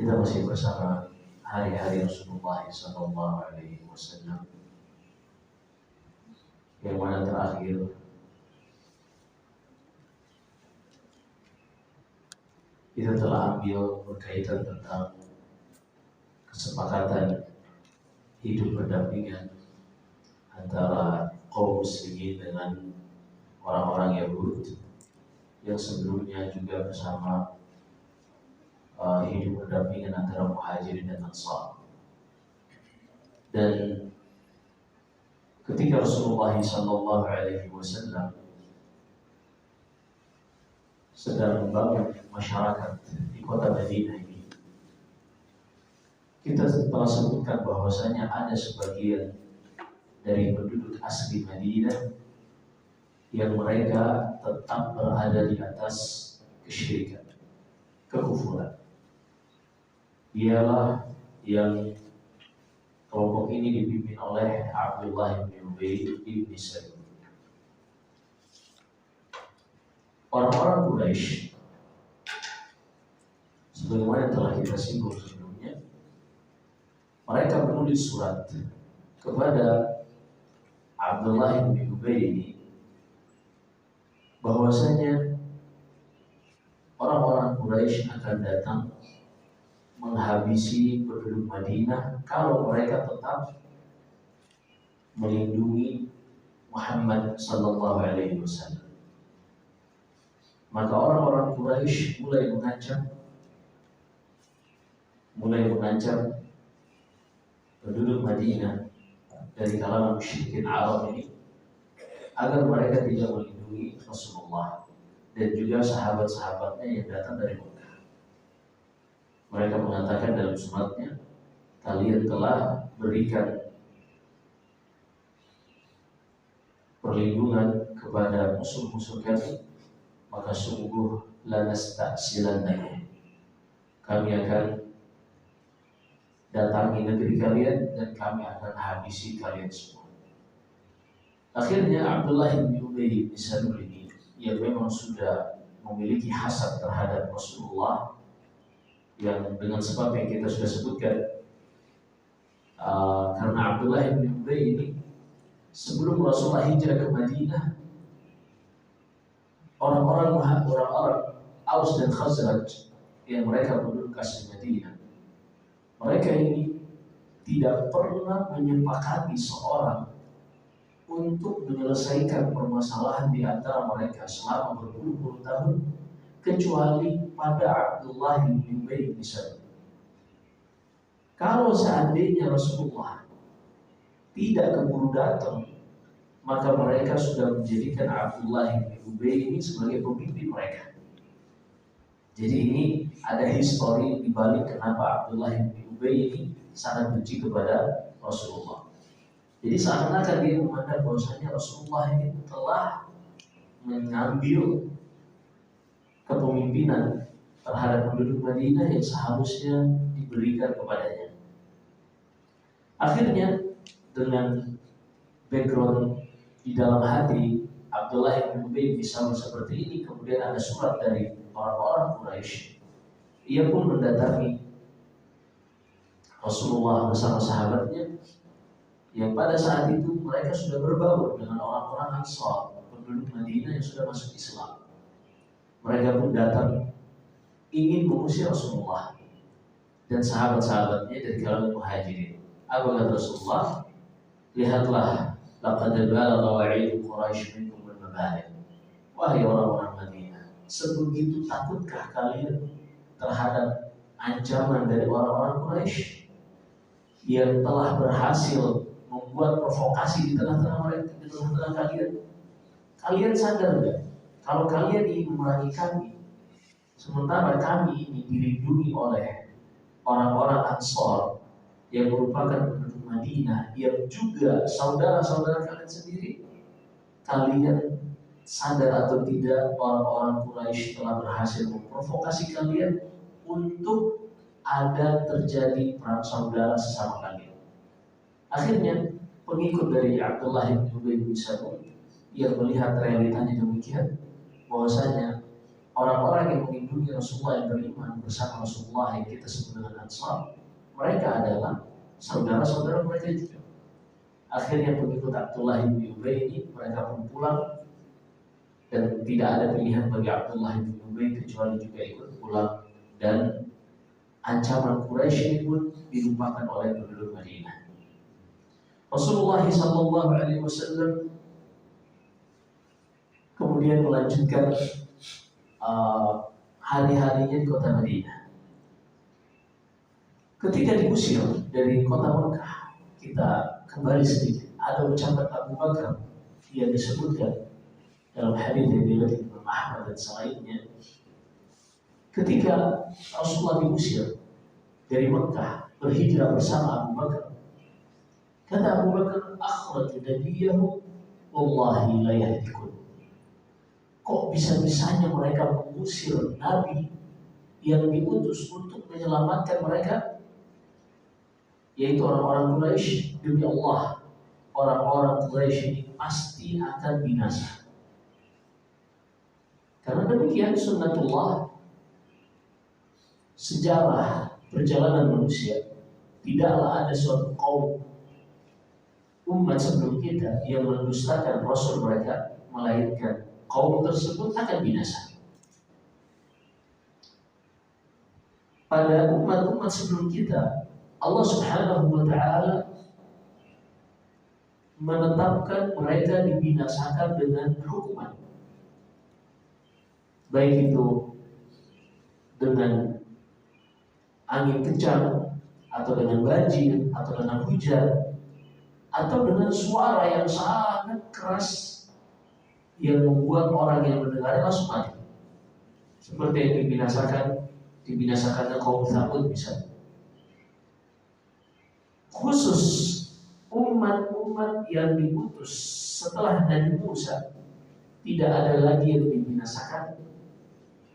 Kita masih bersama hari-hari Rasulullah SAW, yang mana terakhir kita telah ambil berkaitan tentang kesepakatan hidup berdampingan antara kaum muslimin dengan orang-orang Yahudi yang sebelumnya juga bersama hidup berdampingan antara Muhajirin dan Ansar. Dan ketika Rasulullah SAW sedang membangun masyarakat di kota Madinah ini, kita telah sebutkan bahwasanya ada sebagian dari penduduk asli Madinah yang mereka tetap berada di atas kesyirikan, kekufuran. Ialah yang kelompok ini dipimpin oleh Abdullah bin Ubay bin Salul. Orang-orang Quraisy, sebagaimana telah kita singgung sebelumnya, mereka menulis surat kepada Abdullah bin Ubay ini bahwasanya orang-orang Quraisy akan datang menghabisi penduduk Madinah kalau mereka tetap melindungi Muhammad sallallahu alaihi wasallam. Maka orang-orang Quraisy mulai mengancam penduduk Madinah dari kalangan musyrikin Arab ini agar mereka tidak melindungi Rasulullah dan juga sahabat-sahabatnya yang datang dari Mekah. Mereka mengatakan dalam suratnya, kalian telah berikan perlindungan kepada musuh-musuh kami, maka sungguh lanasta'silannakum, kami akan datangi negeri kalian dan kami akan habisi kalian semua. Akhirnya Abdullah bin Ubay bin Salul ini yang memang sudah memiliki hasad terhadap Rasulullah, yang dengan sebab yang kita sudah sebutkan, karena Abdullah bin Ubay ini sebelum Rasulullah hijrah ke Madinah, orang-orang Aus dan Khazraj yang mereka penduduk asli Madinah, mereka ini tidak pernah menyepakati seorang untuk menyelesaikan permasalahan di antara mereka selama berpuluh-puluh tahun, kecuali pada Abdullah bin Ubay bin Salul. Kalau seandainya Rasulullah tidak keburu datang, maka mereka sudah menjadikan Abdullah bin Ubay ini sebagai pemimpin mereka. Jadi ini ada histori di balik kenapa Abdullah bin Ubay ini sangat benci kepada Rasulullah. Jadi seakan-akan dia memandang bahwasanya Rasulullah ini telah mengambil kepemimpinan terhadap penduduk Madinah yang seharusnya diberikan kepadanya. Akhirnya dengan background di dalam hati Abdullah bin Ubay bin Salul seperti ini, kemudian ada surat dari orang-orang Quraisy. Ia pun mendatangi Rasulullah bersama sahabatnya, yang pada saat itu mereka sudah berbaur dengan orang-orang Ansar, penduduk Madinah yang sudah masuk Islam. Mereka pun datang ingin mengusir Rasulullah dan sahabat-sahabatnya dari kalangan Muhajirin. Apa kata Rasulullah? Lihatlah, laqad balagha wa'idu Quraisy minkum al-mabaligh. Wahai orang-orang Madinah, sebegitu takutkah kalian terhadap ancaman dari orang-orang Quraisy yang telah berhasil membuat provokasi di tengah-tengah mereka, di tengah-tengah kalian? Kalian sadar nggak? Kalau kalian ingin memerangi kami, sementara kami ini dilindungi oleh orang-orang Ansar yang merupakan penduduk Madinah, yang juga saudara-saudara kalian sendiri, kalian sadar atau tidak orang-orang Quraisy telah berhasil memprovokasi kalian untuk ada terjadi perang saudara sesama kalian. Akhirnya pengikut dari Abdullah bin Ubay bin Salul yang melihat realitanya demikian, bahwasanya orang-orang yang melindungi Rasulullah yang beriman bersama Rasulullah yang kita sebut dengan Ansar, mereka adalah saudara-saudara mereka juga. Akhirnya pengikut Abdullah bin Ubay ini mereka pun pulang, dan tidak ada pilihan bagi Abdullah bin Ubay kecuali juga ikut pulang, dan ancaman Quraisy pun dilupakan oleh penduduk Madinah. Rasulullah SAW kemudian melanjutkan hari-harinya di kota Madinah. Ketika diusir dari kota Mekah, kita kembali sedikit. Ada ucapan Abu Bakar yang disebutkan dalam hadis yang diriwayatkan Imam Ahmad dan selainnya. Ketika Rasulullah diusir dari Mekah, berhijrah bersama Abu Bakar, kata Abu Bakar, akhraj nabiyahu wallahi la yahdikun. Kok bisa-bisanya mereka mengusir Nabi yang diutus untuk menyelamatkan mereka, yaitu orang-orang Quraisy? Demi Allah, orang-orang Quraisy ini pasti akan binasa. Karena demikian sunnatullah, sejarah perjalanan manusia. Tidaklah ada suatu kaum umat sebelum kita yang mendustakan Rasul mereka, melainkan kaum tersebut akan binasa. Pada umat-umat sebelum kita, Allah Subhanahu wa Ta'ala menetapkan mereka dibinasakan dengan hukuman, baik itu dengan angin kencang, atau dengan banjir, atau dengan hujan, atau dengan suara yang sangat keras yang membuat orang yang mendengarnya langsung mati. Seperti yang dibinasakan kaum Tsamud misalnya. Khusus umat-umat yang diutus setelah Nabi Musa, tidak ada lagi yang dibinasakan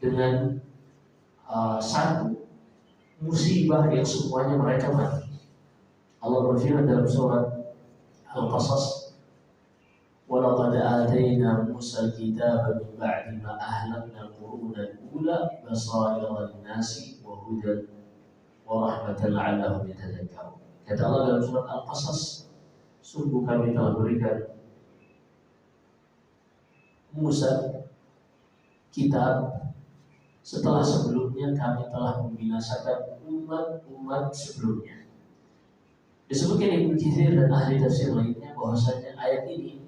dengan satu musibah yang semuanya mereka mati. Allah berfirman dalam surat Al-Qasas, وَلَقَدْ آتَيْنَا مُوسَى الْكِتَابَ مِنْ بَعْدِ مَا أَهْلَكْنَا الْقُرُونَ الْأُولَى بَصَائِرَ لِلنَّاسِ وَهُدًى وَرَحْمَةً لَعَلَّهُمْ يَتَذَكَّرُونَ. Kata Allah dalam surat Al-Qasas, sungguh kami telah berikan Musa kitab setelah sebelumnya kami telah membinasakan umat-umat sebelumnya. Disebutkan Ibnu Katsir dan ahli tafsir lainnya bahwasanya ayat ini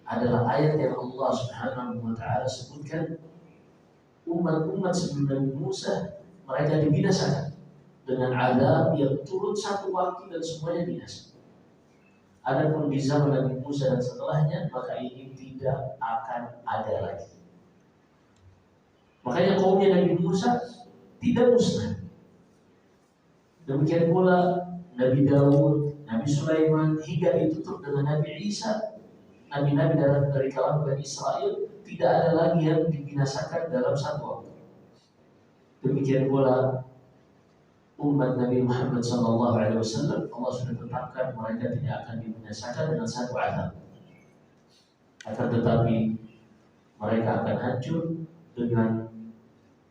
adalah ayat yang Allah Subhanahu wa Ta'ala sebutkan umat-umat sebelum Nabi Musa mereka dibinasakan dengan azab yang turun satu waktu dan semuanya binasa. Adapun di zaman Nabi Musa dan setelahnya, maka ini tidak akan ada lagi. Makanya kaumnya Nabi Musa tidak musnah. Demikian pula Nabi Daud, Nabi Sulaiman, hingga ditutup dengan Nabi Isa, nabi-nabi dari kalangan Bani Israel, tidak ada lagi yang dibinasakan dalam satu waktu. Demikian pula umat Nabi Muhammad SAW, Allah sudah tetapkan mereka tidak akan dibinasakan dengan satu azab. Akan tetapi mereka akan hancur dengan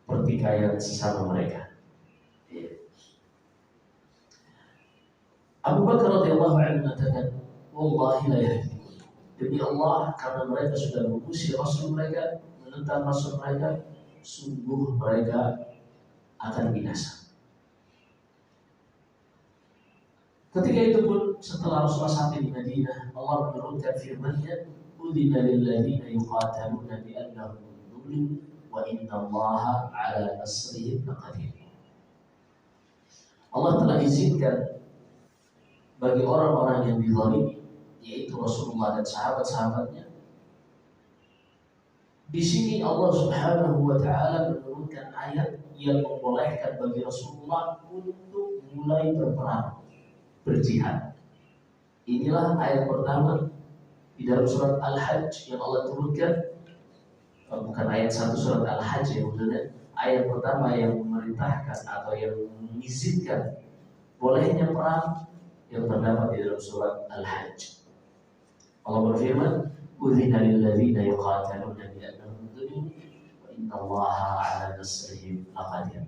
pertikaian sesama mereka. Abu Bakar radhiyallahu anhu mengatakan, wallahi la yahdikun. Demi Allah, karena mereka sudah mengusir Rasul mereka, menentang Rasul mereka, sungguh mereka akan binasa. Ketika itu pun, setelah Rasulullah sampai di Madinah, Allah menurunkan firman-Nya, "Udzina lil ladzina yuqataluna bi annahum zulimu wa innallaha 'ala nasrihim laqadir." Allah telah izinkan bagi orang-orang yang dizalimi, yaitu Rasulullah dan sahabat-sahabatnya. Di sini Allah Subhanahu wa Ta'ala menurunkan ayat yang membolehkan bagi Rasulullah untuk mulai berperang, berjihad. Inilah ayat pertama di dalam surat Al-Hajj yang Allah turunkan, bukan ayat 1 surat Al-Hajj yang maksudnya, ayat pertama yang memerintahkan atau yang mengizinkan bolehnya perang yang terdapat di dalam surat Al-Hajj. Allah berfirman, "Udzina lil ladzina yuqataluna bi annahum zulimu wa innallaha 'ala nasrihim laqadir.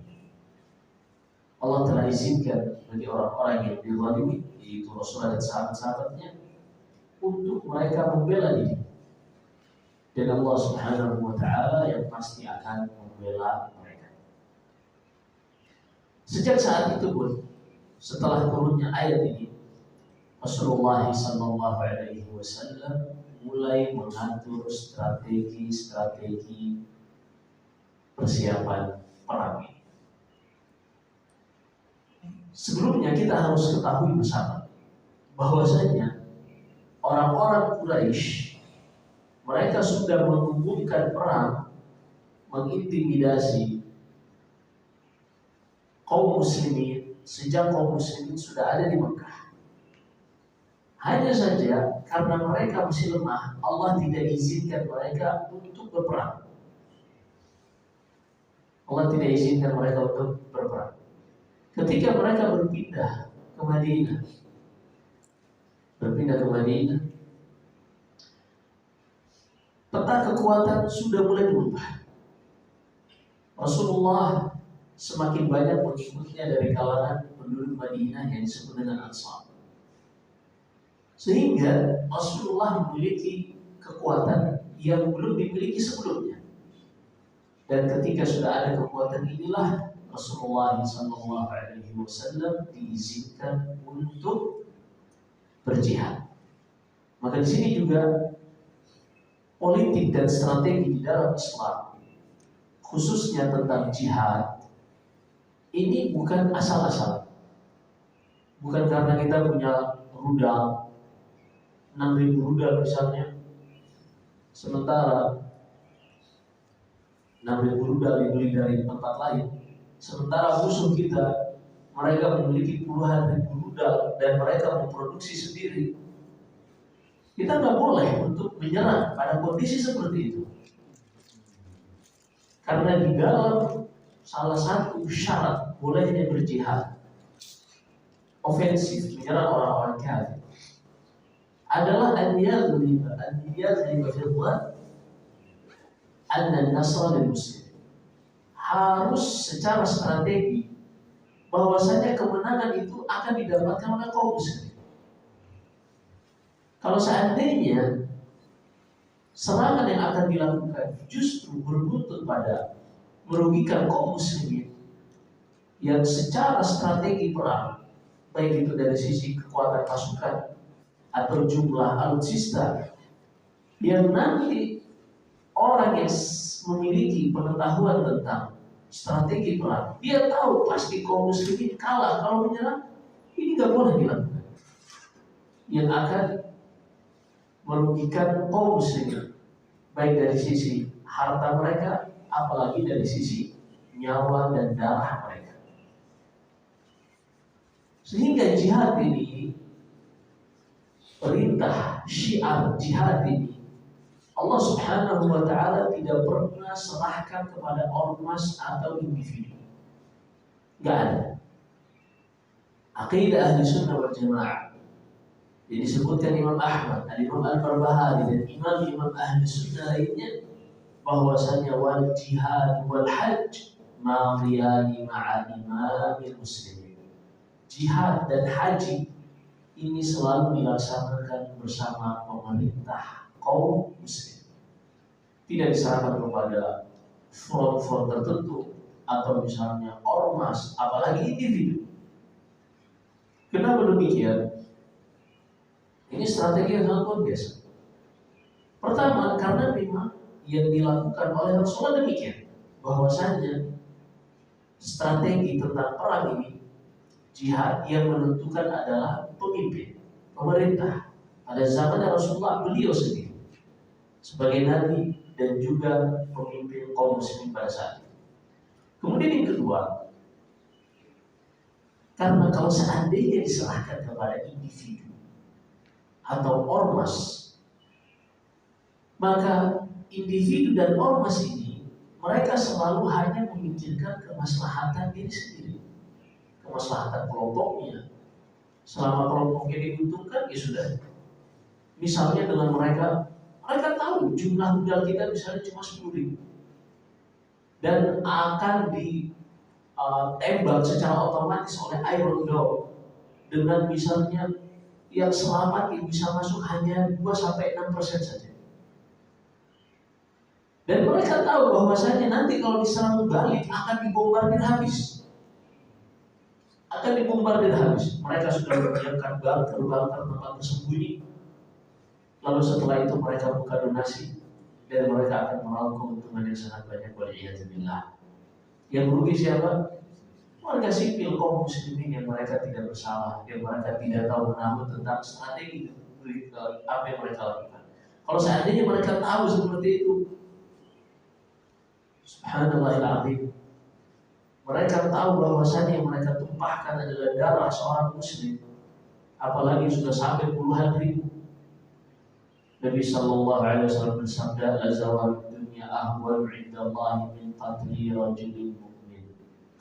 Allah telah izinkan bagi orang-orang yang dizalimi, yaitu Rasulullah dan sahabat-sahabatnya, untuk mereka membela diri. Dan Allah Subhanahu wa taala yang pasti akan membela mereka. Sejak saat itu pun, setelah turunnya ayat ini, Rasulullah sallallahu alaihi wasallam mulai mengatur strategi persiapan perang ini. Sebelumnya kita harus ketahui bersama bahwasanya orang-orang Quraisy mereka sudah menghubungkan perang, mengintimidasi kaum muslimin sejak kaum muslimin sudah ada di Mekah. Hanya saja karena mereka masih lemah, Allah tidak izinkan mereka untuk berperang. Allah tidak izinkan mereka untuk berperang. Ketika mereka berpindah ke Madinah, peta kekuatan sudah mulai berubah. Rasulullah semakin banyak pengikutnya dari kalangan penduduk Madinah yang disebut dengan Ansar. Sehingga Rasulullah memiliki kekuatan yang belum dimiliki sebelumnya. Dan ketika sudah ada kekuatan inilah Rasulullah SAW diizinkan untuk berjihad. Maka di sini juga politik dan strategi di dalam Islam, khususnya tentang jihad, ini bukan asal-asalan. Bukan karena kita punya rudal 6.000 rudal misalnya, sementara 6.000 rudal dibeli dari tempat lain, sementara musuh kita mereka memiliki puluhan ribu rudal dan mereka memproduksi sendiri. Kita nggak boleh untuk menyerang pada kondisi seperti itu, karena di dalam salah satu syarat bolehnya berjihad ofensif menyerang orang-orang kafir adalah an yadhliba fidwan an-nasra lil muslim. Harus secara strategi bahwasanya kemenangan itu akan didapatkan oleh kaum muslim. Kalau seandainya serangan yang akan dilakukan justru berbuntut pada merugikan kaum muslimin yang secara strategi perang, baik itu dari sisi kekuatan pasukan atau jumlah alutsista, yang nanti orang yang memiliki pengetahuan tentang strategi perang, dia tahu pasti kaum muslimin kalah kalau menyerang, ini nggak boleh dilakukan, yang akan merugikan kaum muslimin baik dari sisi harta mereka, apalagi dari sisi nyawa dan darah mereka. Sehingga jihad ini, perintah syiar jihad ini, Allah Subhanahu wa ta'ala tidak pernah serahkan kepada ormas atau individu. Gak ada. Aqidah ahli sunnah wal jamaah yang disebutkan Imam Ahmad, Imam Al-Barbahari dan imam-imam ahli sunnah lainnya, bahwasanya wal jihad wal hajj ma'riyani ma'a imamil muslimin. Jihad dan haji ini selalu dilaksanakan bersama pemerintah kaum muslim. Tidak diserahkan kepada front-front tertentu atau misalnya ormas, apalagi individu. Kenapa demikian? Ini strategi yang sangat luar biasa. Pertama, karena memang yang dilakukan oleh Rasulullah demikian, bahwasanya strategi tentang perang ini, jihad, yang menentukan adalah pemimpin, pemerintah. Pada zaman Rasulullah, beliau sendiri sebagai nabi dan juga pemimpin kaum muslimin pada saat itu. Kemudian yang kedua, karena kalau seandainya diserahkan kepada individu atau ormas, maka individu dan ormas ini mereka selalu hanya memikirkan kemaslahatan diri sendiri, kemaslahatan kelompoknya. Selama kelompoknya diuntungkan, ya sudah. Misalnya dengan mereka tahu jumlah rudal kita misalnya cuma 10.000. dan akan ditembak secara otomatis oleh Iron Dome dengan misalnya yang selamat yang bisa masuk hanya 2-6% saja. Dan mereka tahu bahwasanya nanti kalau diserang balik akan dibombardir habis. Akan dibombardir habis. Mereka sudah menyiapkan bunker-bunker tempat bersembunyi. Lalu setelah itu mereka buka donasi dan mereka akan meraup keuntungan yang sangat banyak. Waliyadzubillah. Yang rugi siapa? Warga sipil kaum muslimin yang mereka tidak bersalah, yang mereka tidak tahu menahu tentang strategi apa yang mereka lakukan. Kalau seandainya mereka tahu seperti itu, subhanallahil azim, mereka tahu bahwasannya yang mereka tumpahkan adalah darah seorang muslim, apalagi sudah sampai puluhan ribu. Nabi sallallahu alaihi wasallam bersabda, "Azawal dunya ahwal 'inda Allah min qatli rajulin mu'min."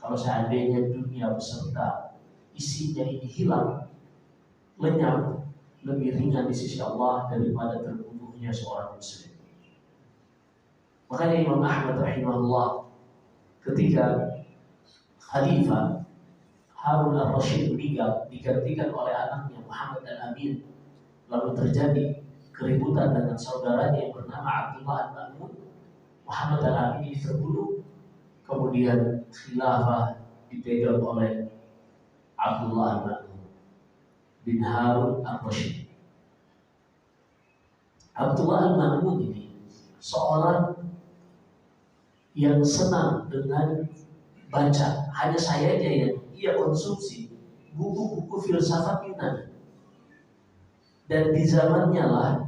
Kalau seandainya dunia beserta isinya ini hilang, lenyap, lebih ringan di sisi Allah daripada terbunuhnya seorang muslim. Makanya Imam Ahmad rahimahullah ketika Khalifah Harun al-Rashid meninggal digantikan oleh anaknya Muhammad al-Amin, lalu terjadi keributan dengan saudaranya yang bernama Abdullah al-Ma'mun. Muhammad al-Amin ini terbunuh, kemudian khilafah dipegang oleh Abdullah al-Ma'mun bin Harun al-Rashid. Abdullah al-Ma'mun ini seorang yang senang dengan baca, hanya sayanya yang ia konsumsi buku-buku filsafat Yunani. Dan di zamannya lah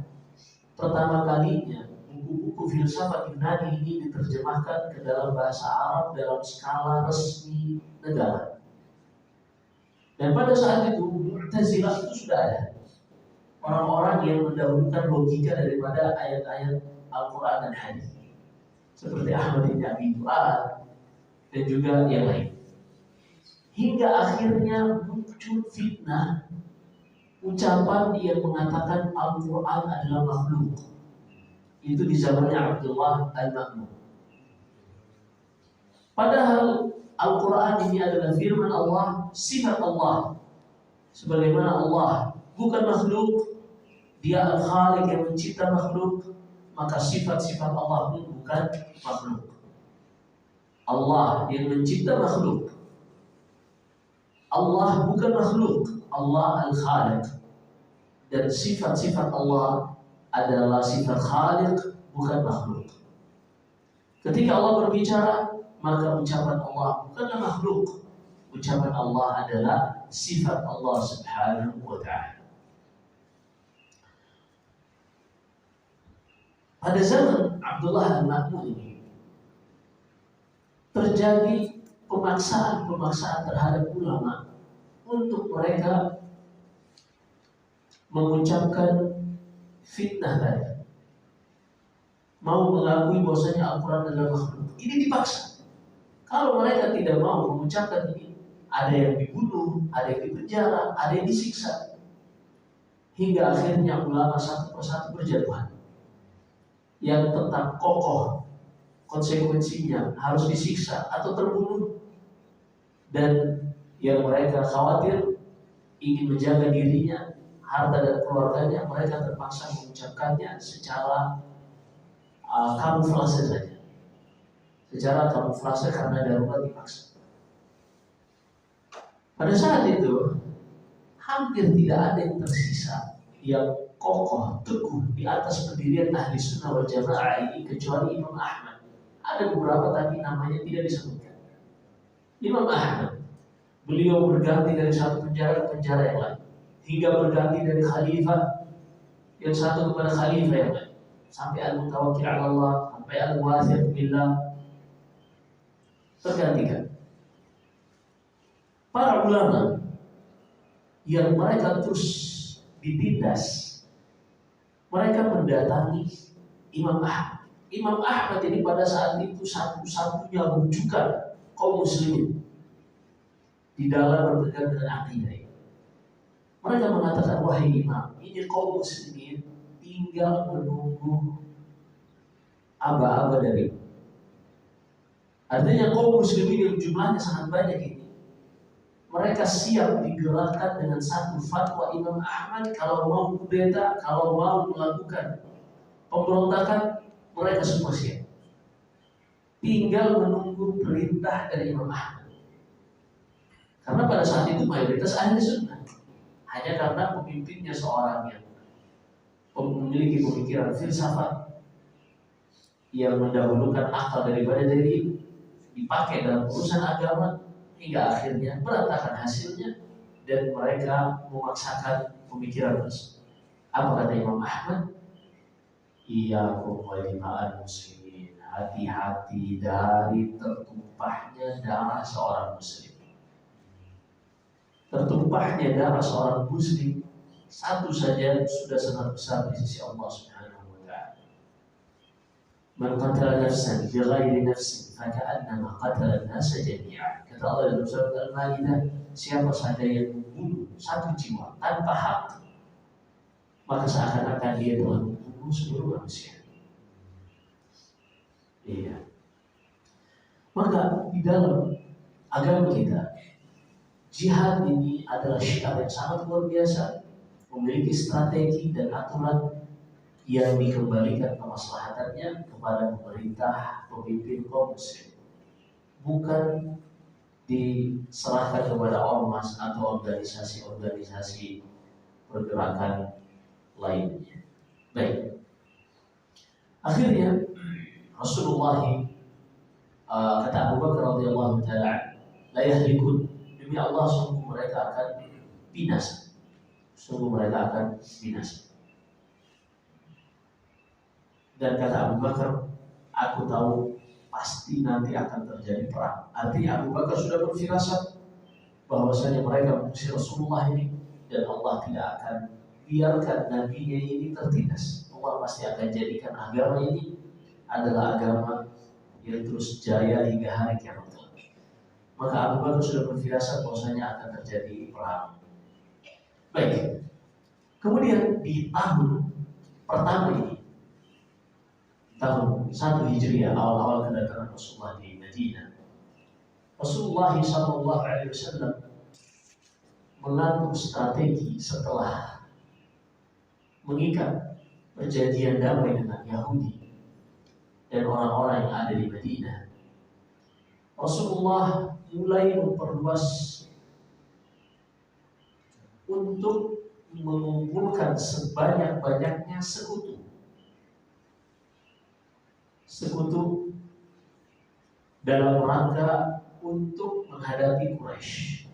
pertama kalinya buku-buku filsafat Yunani ini diterjemahkan ke dalam bahasa Arab dalam skala resmi negara. Dan pada saat itu Mu'tazilah itu sudah ada. Orang-orang yang mendahulukan logika daripada ayat-ayat Al-Quran dan Hadis, seperti Ahmad bin Abi Du'ad dan juga yang lain. Hingga akhirnya muncul fitnah ucapan yang mengatakan Al-Quran adalah makhluk. Itu di zamannya Abdullah al-Ma'mun. Padahal Al-Quran ini adalah firman Allah, sifat Allah. Sebagaimana Allah bukan makhluk, Dia Al-Khaliq yang mencipta makhluk, maka sifat-sifat Allah pun bukan makhluk. Allah yang mencipta makhluk, Allah bukan makhluk, Allah Al-Khaliq. Dan sifat-sifat Allah adalah sifat Khaliq, bukan makhluk. Ketika Allah berbicara, maka ucapan Allah bukanlah makhluk. Ucapan Allah adalah sifat Allah subhanahu wa ta'ala. Pada zaman Abdullah al-Ma'mun ini terjadi pemaksaan terhadap ulama untuk mereka mengucapkan fitnah tadi, mau mengakui bahwasanya Al-Quran adalah makhluk. Ini dipaksa. Kalau mereka tidak mau mengucapkan ini, ada yang dibunuh, ada yang dipenjara, ada yang disiksa, hingga akhirnya ulama satu persatu berjatuhan. Yang tetap kokoh konsekuensinya harus disiksa atau terbunuh, dan yang mereka khawatir ingin menjaga dirinya, harta dan keluarganya, mereka terpaksa mengucapkannya secara kamuflase saja, secara kamuflase karena darurat dipaksa. Pada saat itu hampir tidak ada yang tersisa yang kokoh teguh di atas pendirian ahli sunnah wal jamaah ini kecuali Imam Ahmad. Ada beberapa tadi namanya tidak disebutkan. Imam Ahmad, beliau berganti dari satu penjara ke penjara yang lain, hingga berganti dari khalifah yang satu kepada khalifah yang lain, sampai al-mutawakkil 'ala Allah, sampai al-wathiq billah, tergantikan. Para ulama yang mereka terus ditindas, mereka mendatangi Imam Ahmad. Imam Ahmad ini pada saat itu satu-satunya rujukan kaum muslimin di dalam berpegang dengan akidah ini. Mereka mengatakan, wahai Imam, ini kaum muslimin tinggal menunggu aba-aba dari Artinya kaum muslimin yang jumlahnya sangat banyak ini, mereka siap digerakkan dengan satu fatwa Imam Ahmad. Kalau mau kudeta, kalau mau melakukan pemberontakan, mereka semua siap. Tinggal menunggu perintah dari Imam Ahmad. Karena pada saat itu mayoritas ahli sunnah. Hanya karena pemimpinnya seorang yang memiliki pemikiran filsafat yang mendahulukan akal daripada dalil dipakai dalam urusan agama, hingga akhirnya berantakan hasilnya dan mereka memaksakan pemikiran tersebut. Apa kata Imam Ahmad? Iyyakum wa dima'al muslimin. Hati-hati dari tertumpahnya darah seorang muslim. Tertumpahnya darah seorang muslim satu saja sudah sangat besar di sisi Allah Subhanahu wa taala. Man qatala nafsan bighairi nafsin faka'annama qatala an-nasa jami'an. Kata Allah dalam surat Al-Maidah, siapa saja yang membunuh satu jiwa tanpa hak, maka seakan-akan dia telah membunuh seluruh manusia. Iya. Maka di dalam agama kita, jihad ini adalah syiar yang sangat luar biasa, memiliki strategi dan aturan yang dikembalikan kemaslahatannya kepada pemerintah, pemimpin kaum muslim, bukan diserahkan kepada ormas atau organisasi-organisasi pergerakan lainnya. Baik. Akhirnya Rasulullah kata Abu Bakar radhiyallahu taala, la yahlikun, demi Allah sungguh mereka akan binasa. Sungguh mereka akan binasa. Dan kata Abu Bakar, aku tahu pasti nanti akan terjadi perang. Artinya Abu Bakar sudah berfirasat bahwasanya mereka mengusir Rasulullah ini, dan Allah tidak akan biarkan nabinya ini tertindas. Allah pasti akan jadikan agama ini adalah agama yang terus jaya hingga hari kiamat. Maka Abu Bakar sudah berfirasat bahwasanya akan terjadi perang. Baik. Kemudian di tahun pertama ini, tahun 1 Hijriah, awal-awal kedatangan Rasulullah di Madinah, Rasulullah SAW mengatur strategi setelah mengikat perjanjian damai dengan Yahudi dan orang-orang yang ada di Madinah. Rasulullah mulai memperluas untuk mengumpulkan sebanyak-banyaknya sekutu dalam rangka untuk menghadapi Quraisy.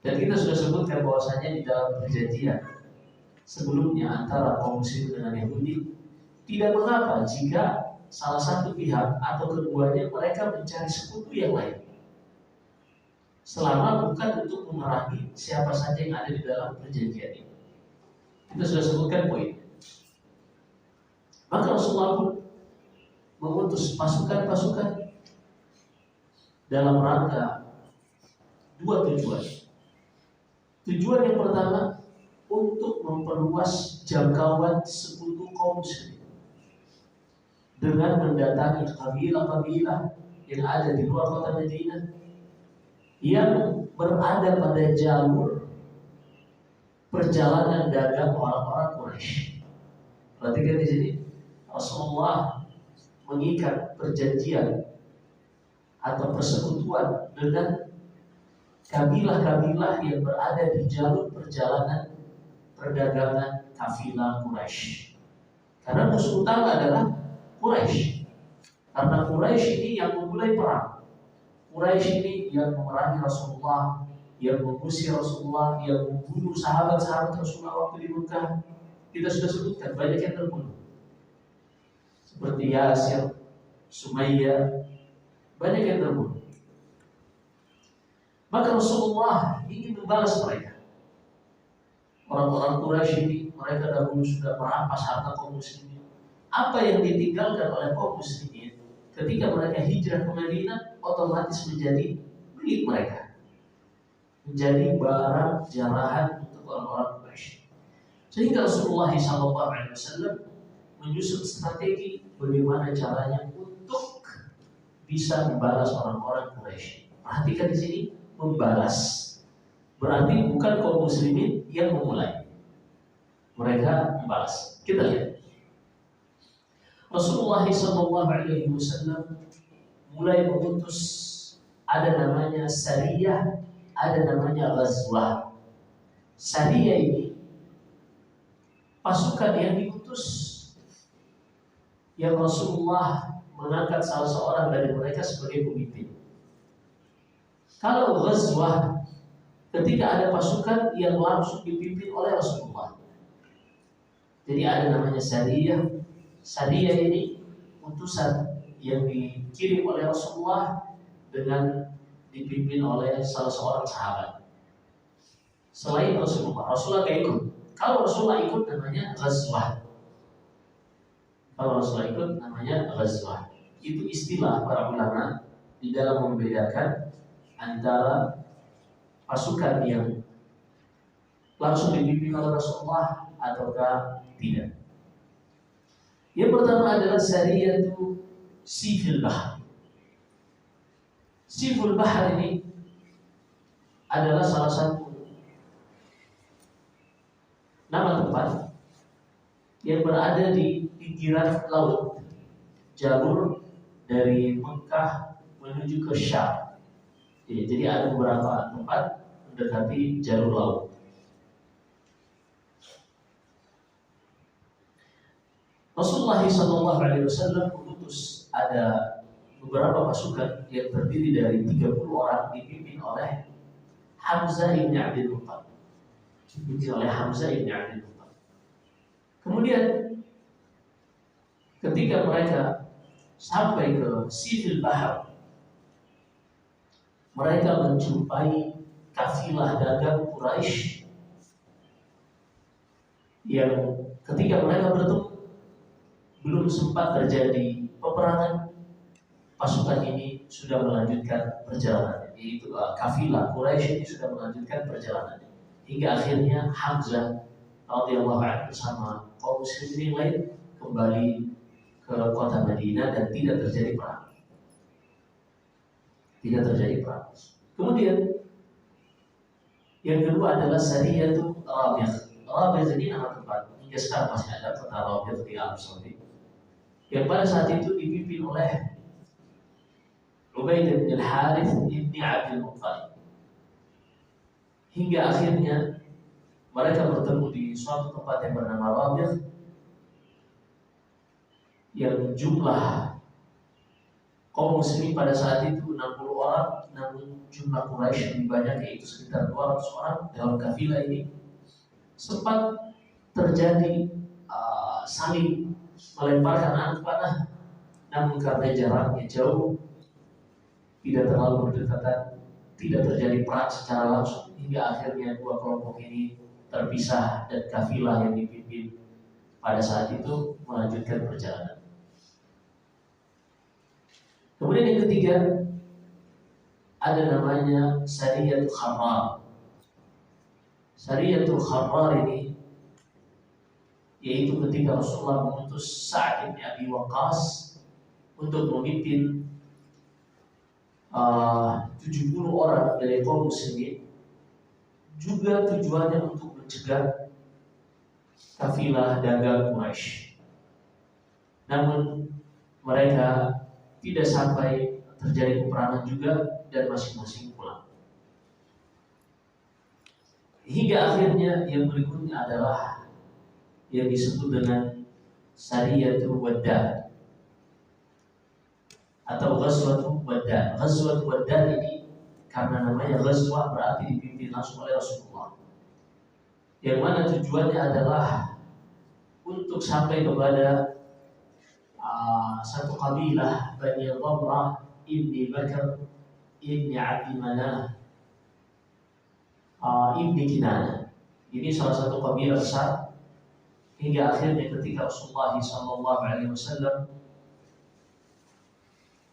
Dan kita sudah sebutkan bahwasanya di dalam perjanjian sebelumnya antara kaum muslim dengan Yahudi, tidak mengapa jika salah satu pihak atau keduanya mereka mencari sekutu yang lain, selama bukan untuk memerangi siapa saja yang ada di dalam perjanjian ini. Kita sudah sebutkan poin. Maka Rasulullah pun mengutus pasukan-pasukan dalam rangka dua tujuan. Tujuan yang pertama, untuk memperluas jangkauan sekutu kaum muslim dengan mendatangi kabilah-kabilah yang ada di luar kota Madinah yang berada pada jalur perjalanan dagang orang-orang Quraisy. Perhatikan di sini, Rasulullah mengikat perjanjian atau persekutuan dengan kabilah-kabilah yang berada di jalur perjalanan perdagangan kafilah Quraisy. Karena musuh utama adalah Quraisy. Karena Quraisy ini yang memulai perang. Quraisy ini yang memerangi Rasulullah, yang mengusir Rasulullah, yang membunuh sahabat-sahabat Rasulullah waktu di Mekah. Kita sudah sebutkan banyak yang terbunuh, seperti Yasir, Sumayyah, banyak yang terbunuh. Maka Rasulullah ingin membalas mereka. Orang-orang Quraisy ini, mereka dahulu sudah merampas harta kaum muslimin. Apa yang ditinggalkan oleh kaum muslimin ketika mereka hijrah ke Madinah otomatis menjadi milik mereka, menjadi barang jarahan untuk orang-orang Quraisy. Sehingga Rasulullah SAW menyusun strategi bagaimana caranya untuk bisa membalas orang-orang Quraisy. Perhatikan di sini, membalas. Berarti bukan kaum muslimin yang memulai. Mereka membalas. Kita lihat. Rasulullah SAW mulai mengutus, ada namanya Sariyah, ada namanya Ghazwah. Sariyah ini pasukan yang diutus, yang Rasulullah mengangkat salah seorang dari mereka sebagai pemimpin. Kalau Ghazwah, ketika ada pasukan yang langsung dipimpin oleh Rasulullah. Jadi ada namanya Sariyah. Sariyah ini utusan yang dikirim oleh Rasulullah dengan dipimpin oleh salah seorang sahabat. Selain Rasulullah gak ikut. Kalau Rasulullah ikut namanya Ghazwah. Kalau Rasulullah ikut namanya Ghazwah. Itu istilah para ulama di dalam membedakan antara pasukan yang langsung dipimpin oleh Rasulullah ataukah tidak. Yang pertama adalah Sariyatu Sifil Bahar. Sifil Bahar ini adalah salah satu nama tempat yang berada di pinggiran laut, jalur dari Mekah menuju ke Syam. Jadi ada beberapa tempat mendekati jalur laut. Rasulullah SAW mengutus ada beberapa pasukan yang terdiri dari 30 orang dipimpin oleh Hamzah ibn Abdul Muttalib. Kemudian ketika mereka sampai ke Sifil Bahar, mereka menjumpai kafilah dagang Quraisy yang ketika mereka bertemu belum sempat terjadi peperangan, pasukan ini sudah melanjutkan perjalanan. Yaitu kafilah Quraisy ini sudah melanjutkan perjalanan hingga akhirnya Hamzah radhiyallahu anhu bersama kaum muslimin yang lain kembali ke kota Madinah dan tidak terjadi perang. Kemudian yang kedua adalah Sariyatu Rabigh. Rabigh ini nama tempat, hingga sekarang masih ada kota Rabigh di Arab Saudi, yang pada saat itu dipimpin oleh Ubaid bin Al-Harith ibn Abdul Muttalib. Hingga akhirnya mereka bertemu di suatu tempat yang bernama Rabigh, yang jumlah kaum muslimin pada saat itu 60 orang, namun jumlah Quraisy lebih banyak, yaitu sekitar 200 orang dalam kafilah ini. Sempat terjadi saling melemparkan anak panah, namun karena jaraknya jauh, tidak terlalu berdekatan, tidak terjadi perang secara langsung, hingga akhirnya dua kelompok ini terpisah dan kafilah yang dipimpin pada saat itu melanjutkan perjalanan. Kemudian yang ketiga ada namanya Sariyatul Kharrar. Sariyatul Kharrar ini yaitu ketika Rasulullah mengutus Sa'ad bin Abi Waqqas untuk memimpin 70 orang dari kaum muslimin, juga tujuannya untuk mencegah kafilah dagang Quraisy. Namun mereka tidak sampai terjadi peperangan juga dan masing-masing pulang. Hingga akhirnya yang berikutnya adalah yang disebut dengan Sariyatul Waddan atau Ghazwatul Waddan. Ghazwatul Waddan ini karena namanya Ghazwah berarti dipimpin langsung oleh Rasulullah, yang mana tujuannya adalah untuk sampai kepada satu kabilah Bani Dhamrah ibni Bakar ibni Abdi Manaf ibni Kinanah. Ini salah satu kabilah besar. Hingga akhirnya ketika Rasulullah SAW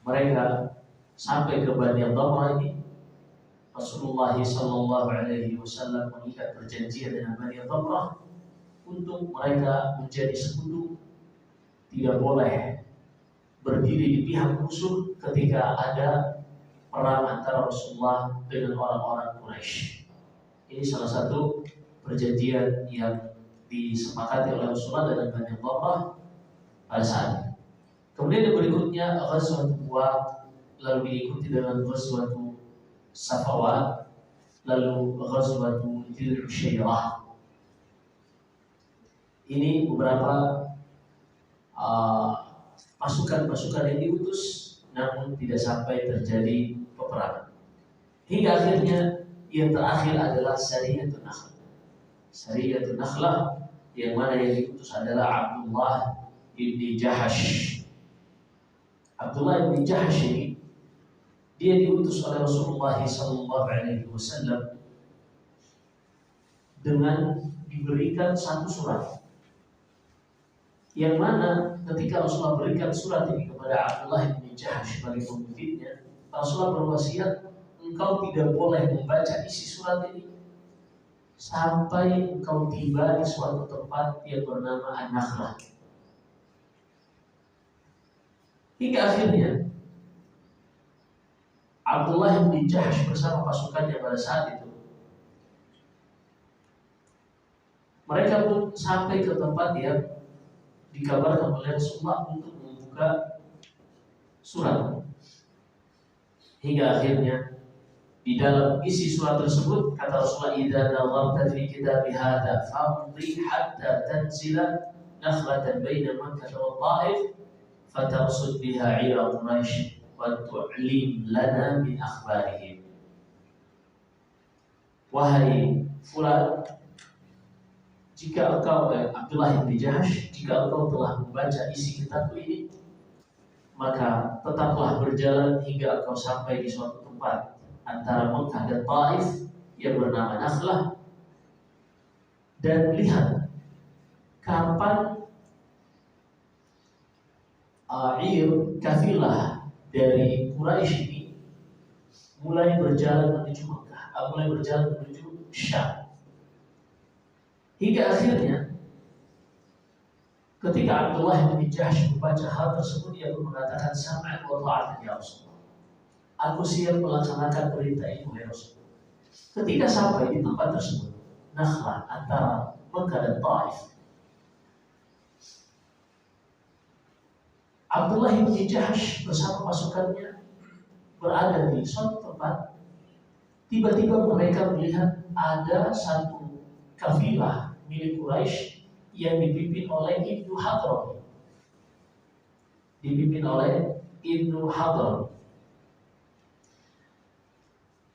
mereka sampai ke Bani Dhamrah ini, Rasulullah SAW mengikat perjanjian dengan Bani Dhamrah untuk mereka menjadi sekutu, tidak boleh berdiri di pihak musuh ketika ada perang antara Rasulullah dengan orang-orang Quraisy. Ini salah satu perjanjian yang disepakati oleh Rasulullah dengan Bani Quraisyah pada saat itu. Kemudian yang berikutnya Ghazwat Buah, lalu diikuti dengan Ghazwat Safawat, lalu Ghazwat Dzul Usyairah. Ini beberapa pasukan-pasukan yang diutus, namun tidak sampai terjadi peperangan. Hingga akhirnya yang terakhir adalah Sariyatul Nakhlah. Sariyatul Nakhlah yang mana yang diutus adalah Abdullah bin Jahash. Abdullah bin Jahash ini dia diutus oleh Rasulullah SAW dengan diberikan satu surat, yang mana ketika Rasulullah berikan surat ini kepada Abdullah bin Jahash sebagai pemimpinnya, Rasulullah berwasiat, engkau tidak boleh membaca isi surat ini sampai engkau tiba di suatu tempat yang bernama An-Nakhlah. Hingga akhirnya Abdullah bin Jahash bersama pasukannya pada saat itu, mereka pun sampai ke tempat yang dikabarkan oleh Rasulullah untuk membuka surat. Hingga akhirnya di dalam isi surat tersebut kata Rasulullah, "Idza nazarta fi kitabi hadza famdi hatta tanzila nakhlatan baina Makkah wa Thaif fatarsud biha 'ira Quraisy wa tu'lim lana min akhbarihim." Wahai fulan, jika engkau Abdullah bin Jahash, jika engkau telah membaca isi kitabku ini, maka tetaplah berjalan hingga engkau sampai di suatu tempat antara Makkah dan Taif yang bernama Nakhlah, dan lihat kapan kafilah dari Quraisy ini mulai berjalan menuju Makkah, mulai berjalan menuju Syam. Hingga akhirnya ketika Abdullah bin Jahash membaca hal tersebut, dia pun mengatakan, "Sam'an wa ta'atan ya Rasulullah." Aku siap melaksanakan perintah ini oleh Rasulullah. Ketika sampai di tempat tersebut, Nakhlah antara Makkah dan Taif, Abdullah bin Jahash bersama pasukannya berada di suatu tempat. Tiba-tiba mereka melihat ada satu kafilah milik Quraisy yang dipimpin oleh Ibnu Hadram.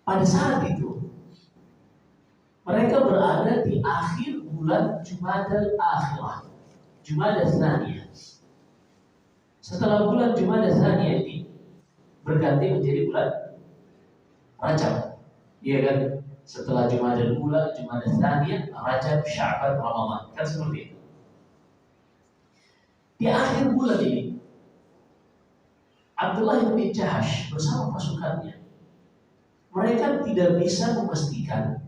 Pada saat itu mereka berada di akhir bulan Jumadal Akhirah, Jumadal Tsaniyah. Setelah bulan Jumadal Tsaniyah ini berganti menjadi bulan Rajab, iya kan? Setelah Jumadal Ula, Jumadal Tsaniyah, Rajab, Sya'ban, Ramadan, kan seperti itu. Di akhir bulan ini, Abdullah bin Jahash bersama pasukannya, mereka tidak bisa memastikan,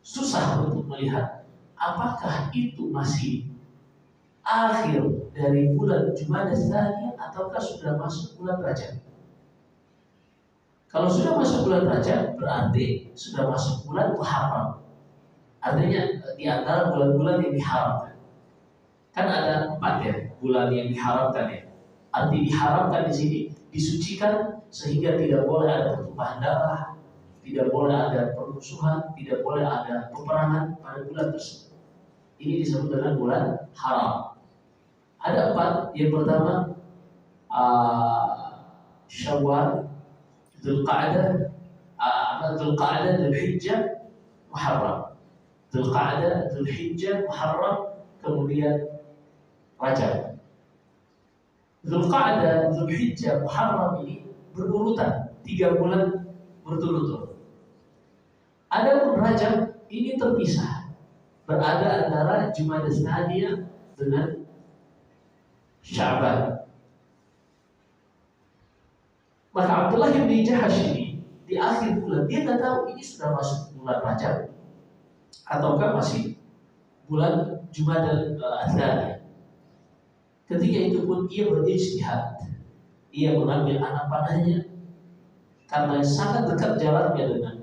susah untuk melihat apakah itu masih akhir dari bulan Jumadal Tsaniyah ataukah sudah masuk bulan Rajab. Kalau sudah masuk bulan Rajab, berarti sudah masuk bulan Muharram. Artinya di antara bulan-bulan yang diharamkan. Kan ada 4 ya, bulan yang diharamkan ya. Arti diharamkan di sini disucikan sehingga tidak boleh ada pertumpahan darah, tidak boleh ada permusuhan, tidak boleh ada peperangan pada bulan tersebut. Ini disebut dengan bulan haram. Ada 4. Yang pertama Syawal, Dzulqa'dah, Dzulhijjah, Muharram. Dzulqa'dah, Dzulhijjah, Muharram, kemudian Rajab. Dzulqa'dah, Dzulhijjah, Muharram ini berurutan 3 bulan berturut-turut. Adapun Rajab ini terpisah, berada antara Jumadal Tsaniyah dengan Sya'ban. Maka Abdullah bin Jahash ini di akhir bulan, dia nggak tahu ini sudah masuk bulan Rajab ataukah masih bulan Jumadal Tsaniyah. Ketika itu pun ia berijtihad, ia mengambil anak panahnya karena sangat dekat jaraknya dengan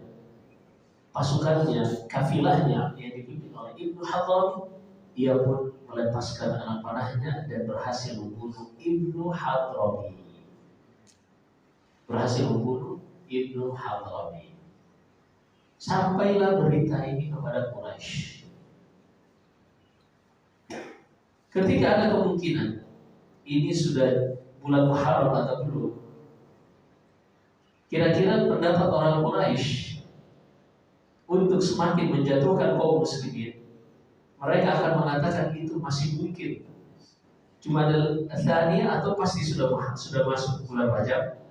pasukannya, kafilahnya yang dipimpin oleh Ibnu Hadrami. Ia pun melepaskan anak panahnya dan berhasil membunuh Ibnu Hadrami. Sampailah berita ini kepada Quraisy. Ketika ada kemungkinan ini sudah bulan Muharram atau belum, kira-kira pendapat orang Quraisy untuk semakin menjatuhkan kaum muslimin, mereka akan mengatakan itu masih mungkin Jumadil Tsani atau pasti sudah masuk bulan Rajab.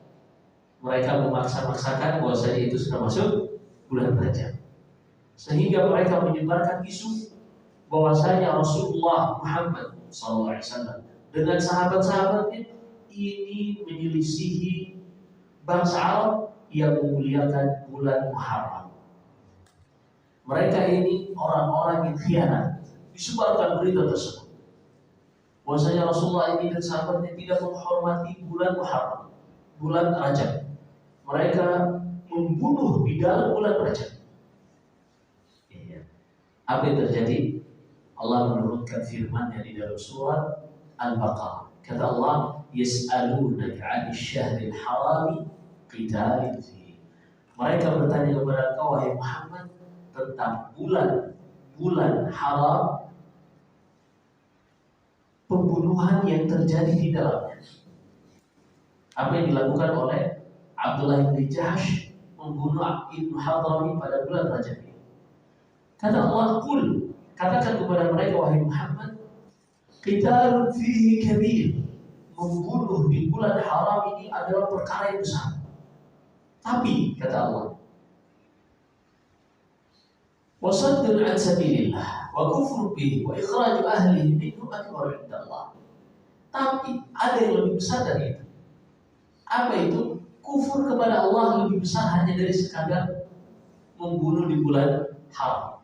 Mereka memaksa-maksakan bahwasanya itu sudah masuk bulan Rajab, sehingga mereka menyebarkan isu bahwasanya Rasulullah Muhammad SAW dengan sahabat-sahabatnya ini menyelisihi bangsa Arab yang memuliakan bulan Muharram. Mereka ini orang-orang yang khianat. Disebarkan berita tersebut bahwasanya Rasulullah ini dan sahabatnya tidak menghormati bulan Muharram, bulan Rajab. Mereka membunuh di dalam bulan Rajab. Apa yang terjadi? Allah menurunkan firman-Nya di dalam surat Al-Baqarah. Kata Allah, "Yas'alunaka 'anil syahril harami qitalin fihi." Mereka bertanya kepada engkau wahai Muhammad tentang bulan haram, pembunuhan yang terjadi di dalamnya. Apa yang dilakukan oleh Abdullah bin Jahsh membunuh Ibnu Hadrami pada bulan Rajab ini. Kata Allah, "Qul," katakan kepada mereka wahai Muhammad, "Qitalun fihi kabir." Membunuh di bulan haram ini adalah perkara yang besar. Tapi kata Allah, "Wasaddun an sabilillah wa kufrun bihi wa ikhraju ahlihi minhu akbar 'inda Allah." Tapi ada yang lebih besar dari itu. Apa itu? Kufur kepada Allah lebih besar hanya dari sekadar membunuh di bulan haram.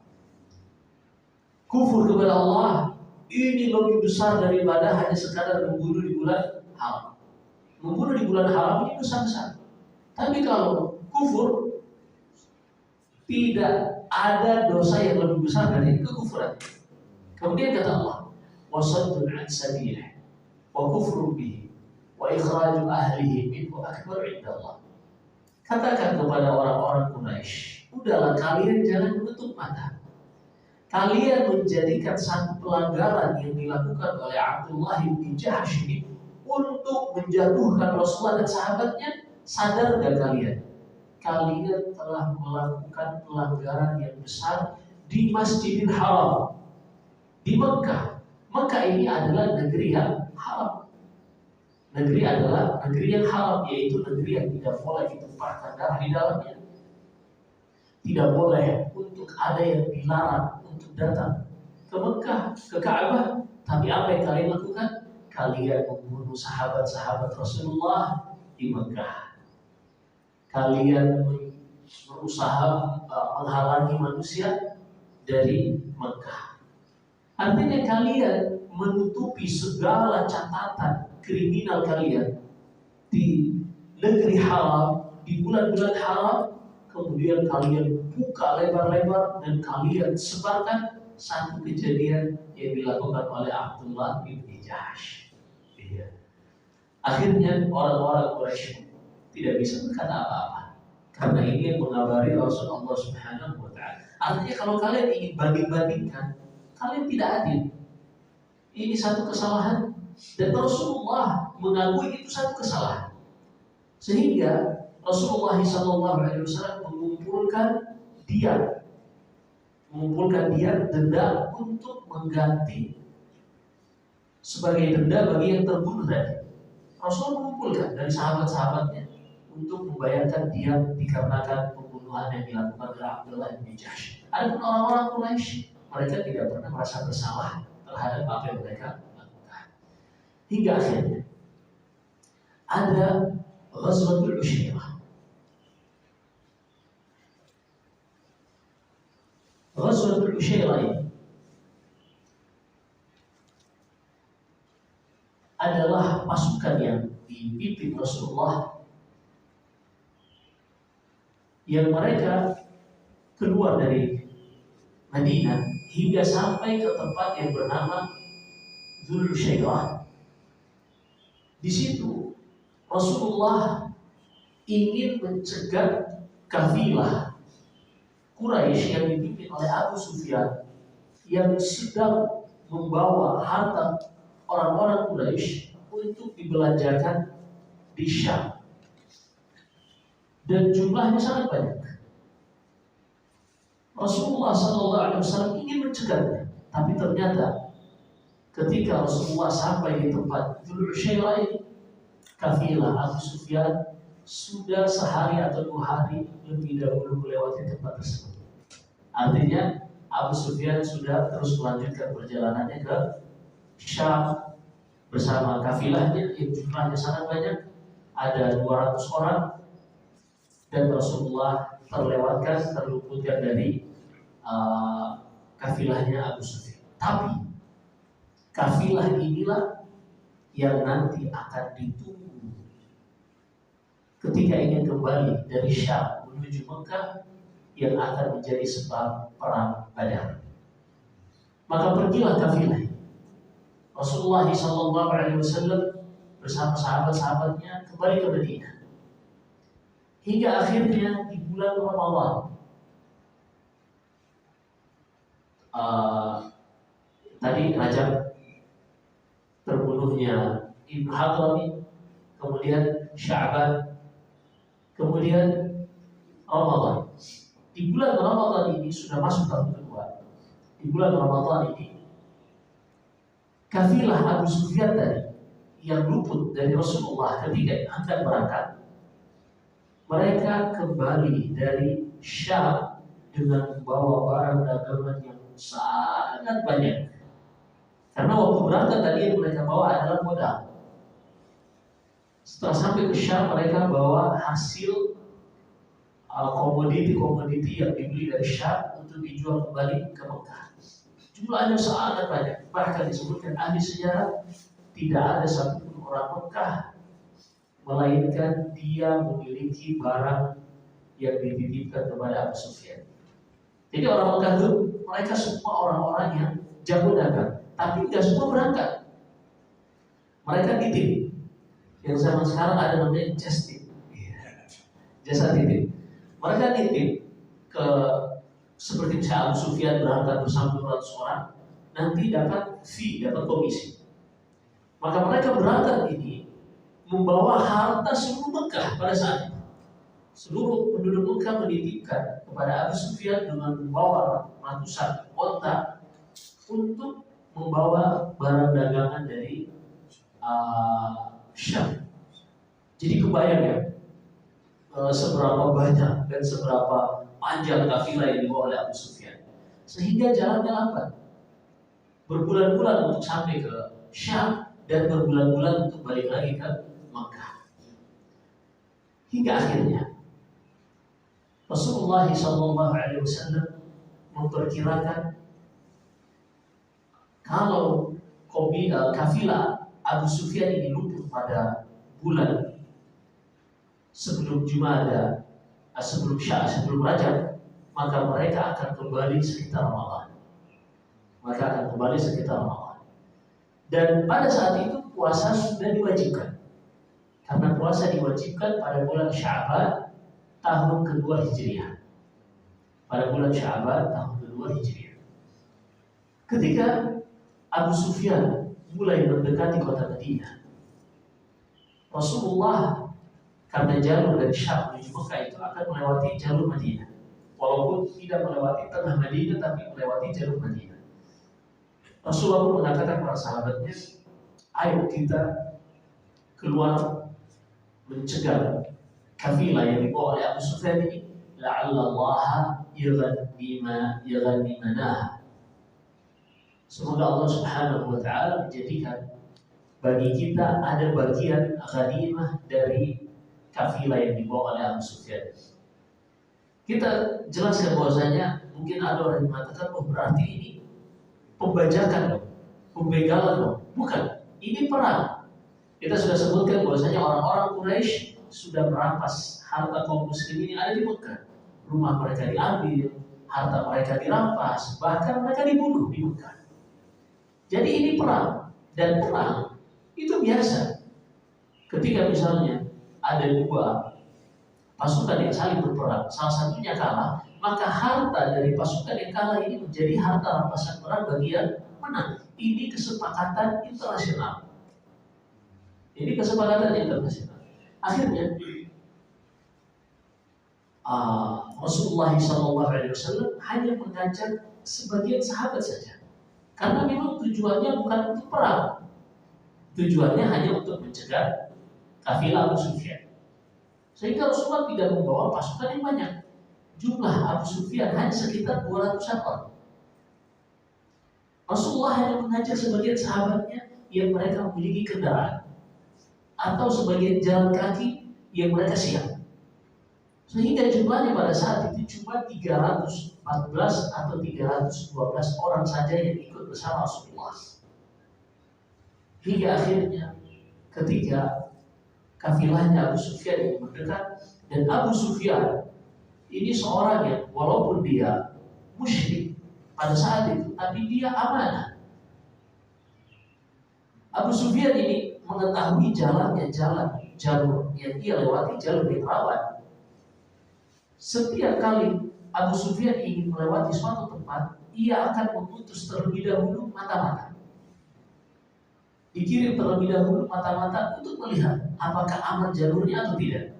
Kufur kepada Allah ini lebih besar daripada hanya sekadar membunuh di bulan haram. Membunuh di bulan haram ini besar-besar. Tapi kalau kufur, tidak ada dosa yang lebih besar dari kekufuran. Kemudian kata Allah, "Wasaddun an sabilihi wa kufrun bihi wa ikhraju ahlihi minhu akbar 'inda Allah." Katakan kepada orang-orang Quraisy, udahlah kalian jangan menutup mata. Kalian menjadikan satu pelanggaran yang dilakukan oleh Abdullah bin Jahsh ini untuk menjatuhkan Rasulullah dan sahabatnya. Sadar gak kalian? Kalian telah melakukan pelanggaran yang besar di Masjidil Haram, di Mekah. Mekah ini adalah negeri yang haram. Negeri adalah negeri yang haram, yaitu negeri yang tidak boleh ditumpahkan darah di dalamnya. Tidak boleh untuk ada yang dilarang untuk datang ke Mekah, ke Ka'bah. Tapi apa yang kalian lakukan? Kalian membunuh sahabat-sahabat Rasulullah di Mekah. Kalian berusaha menghalangi manusia dari Mekah. Artinya kalian menutupi segala catatan kriminal kalian di negeri haram, di bulan-bulan haram. Kemudian kalian buka lebar-lebar dan kalian sebarkan satu kejadian yang dilakukan oleh Abdullah bin Jahsh. Akhirnya orang-orang Quraisy tidak bisa berkata apa-apa karena ini yang mengabari Rasulullah Subhanahu wa Ta'ala. Artinya kalau kalian ingin banding-bandingkan, kalian tidak adil. Ini satu kesalahan dan Rasulullah mengakui itu satu kesalahan, sehingga Rasulullah SAW mengumpulkan dia denda untuk mengganti sebagai denda bagi yang terbunuh tadi. Rasul mengumpulkan dari sahabat-sahabatnya untuk membayarkan dia dikarenakan pembunuhan yang dilakukan oleh Abdullah bin Jahsh. Adapun orang-orang Quraisy, mereka tidak pernah merasa bersalah terhadap apa yang mereka lakukan. Hingga akhirnya ada Ghazwatul Ushairah. Ghazwatul Ushairah ini adalah pasukan yang dipimpin Rasulullah, yang mereka keluar dari Madinah hingga sampai ke tempat yang bernama Dzulsyairah. Di situ Rasulullah ingin mencegah kafilah Quraisy yang dipimpin oleh Abu Sufyan yang sedang membawa harta orang-orang Quraisy untuk dibelanjakan di Syam, dan jumlahnya sangat banyak. Rasulullah SAW ingin mencegahnya, tapi ternyata ketika Rasulullah sampai di tempat Dzulsyairah ini, kafilah Abu Sufyan sudah sehari atau 2 hari lebih dahulu melewati tempat tersebut. Artinya Abu Sufyan sudah terus melanjutkan perjalanannya ke Syam bersama kafilahnya yang jumlahnya sangat banyak, ada 200 orang, dan Rasulullah terluputkan dari kafilahnya Abu Sufyan. Tapi kafilah inilah yang nanti akan ditunggu ketika ingin kembali dari Syam menuju Mekah, yang akan menjadi sebab perang Badar. Maka pergilah kafilah Rasulullah SAW bersama sahabat-sahabatnya kembali ke Madinah, hingga akhirnya di bulan Ramadan tadi Rajab, terbunuhnya Ibnu Hadrami, kemudian Sya'ban, kemudian Ramadan. Di bulan Ramadan ini sudah masuk tahun kedua. Di bulan Ramadan ini kafilah Abu Sufyan tadi yang luput dari Rasulullah ketika akan berangkat, mereka kembali dari Syam dengan membawa barang dagangan yang sangat banyak. Karena waktu berangkat tadi yang mereka bawa adalah modal. Setelah sampai ke Syam, mereka bawa hasil komoditi-komoditi yang dibeli dari Syam untuk dijual kembali ke Mekah. Jumlahnya sangat banyak. Bahkan disebutkan ahli sejarah, tidak ada satupun orang Mekah melainkan dia memiliki barang yang dititipkan kepada Abu Sufyan. Jadi orang Mekah itu mereka semua orang-orang yang jago dagang, tapi tidak semua berangkat. Mereka titip. Yang zaman sekarang ada namanya just tip, jasa titip. Mereka titip ke, seperti misalnya Abu Sufyan berangkat bersama 200 orang, nanti dapat fee, dapat komisi. Maka mereka berangkat ini membawa harta seluruh Mekah pada saat itu. Seluruh penduduk Mekah menitipkan kepada Abu Sufyan dengan membawa ratusan onta untuk membawa barang dagangan dari Syam. Jadi kebayang ya, seberapa banyak dan seberapa panjang kafilah yang dibawa oleh Abu Sufyan, sehingga jalannya lambat, berbulan-bulan untuk sampai ke Syam dan berbulan-bulan untuk balik lagi ke Mekah. Hingga akhirnya Rasulullah SAW memperkirakan kalau kafilah Abu Sufyan ini luput pada bulan sebelum Jumada, sebelum Rajab, maka mereka akan kembali sekitar Ramadan. Dan pada saat itu puasa sudah diwajibkan, karena puasa diwajibkan pada bulan Sya'ban tahun kedua Hijriah. Ketika Abu Sufyan mulai mendekati kota Madinah, Rasulullah karena jalur dari Syam menuju Mekah itu akan melewati jalur Madinah, walaupun tidak melewati tengah Madinah, tapi melewati jalur Madinah. Rasulullah pun mengatakan kepada sahabatnya, ayo kita keluar mencegah kafilah yang dibawa oleh Abu Sufyan ini, la'allallaha yughannimanah. Semoga Allah Subhanahu wa taala menjadikan bagi kita ada bagian ghanimah dari kafilah yang dibawa oleh Abu Sufyan. Kita jelaskan bahwasanya mungkin ada orang yang mengatakan, oh berarti ini pembajakan dong, pembegalan dong. Bukan, ini perang. Kita sudah sebutkan bahwasanya orang-orang Quraisy sudah merampas harta kaum muslimin yang ada di Mekah. Rumah mereka diambil, harta mereka dirampas, bahkan mereka dibunuh di Mekah. Jadi ini perang, dan perang itu biasa. Ketika misalnya ada dua pasukan yang saling berperang, salah satunya kalah, maka harta dari pasukan yang kalah ini menjadi harta rampasan perang bagi yang menang. Ini kesepakatan internasional. Ini kesepakatan internasional. Akhirnya Rasulullah SAW hanya mengajak sebagian sahabat saja, karena memang tujuannya bukan untuk perang, tujuannya hanya untuk mencegah kafilah Abu Sufyan. Sehingga Rasulullah tidak membawa pasukan yang banyak. Jumlah Abu Sufyan hanya sekitar 200 orang. Rasulullah hanya mengajak sebagian sahabatnya yang mereka memiliki kendaraan, atau sebagian jalan kaki yang mereka siap. Sehingga jumlahnya pada saat itu cuma 314 atau 312 orang saja yang ikut bersama Rasulullah. Hingga akhirnya ketika kafilahnya Abu Sufyan yang mendekat, dan Abu Sufyan ini seorang yang walaupun dia musyrik pada saat itu, tapi dia amanah. Abu Sufyan ini mengetahui jalur yang dia lewati, jalur yang rawan. Setiap kali Abu Sufyan ingin melewati suatu tempat, ia akan memutus terlebih dahulu mata-mata. Dikirim terlebih dahulu mata-mata untuk melihat apakah aman jalurnya atau tidak.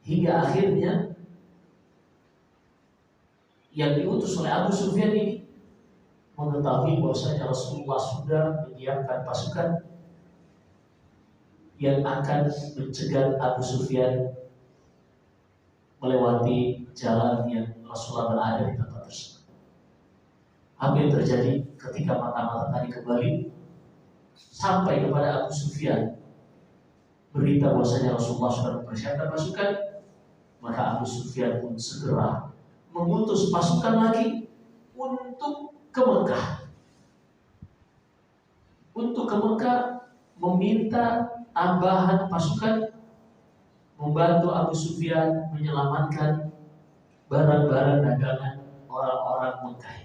Hingga akhirnya yang diutus oleh Abu Sufyan ini mengetahui bahwasanya Rasulullah sudah menyiapkan pasukan yang akan mencegah Abu Sufyan melewati jalan yang Rasulullah berada di tempat tersebut. Apa yang terjadi ketika mata-mata tadi kembali sampai kepada Abu Sufyan berita bahwasanya Rasulullah sudah mempersiapkan pasukan, maka Abu Sufyan pun segera mengutus pasukan lagi untuk ke Mekah. Untuk ke Mekah meminta tambahan pasukan membantu Abu Sufyan menyelamatkan barang-barang dagangan orang-orang Mekah.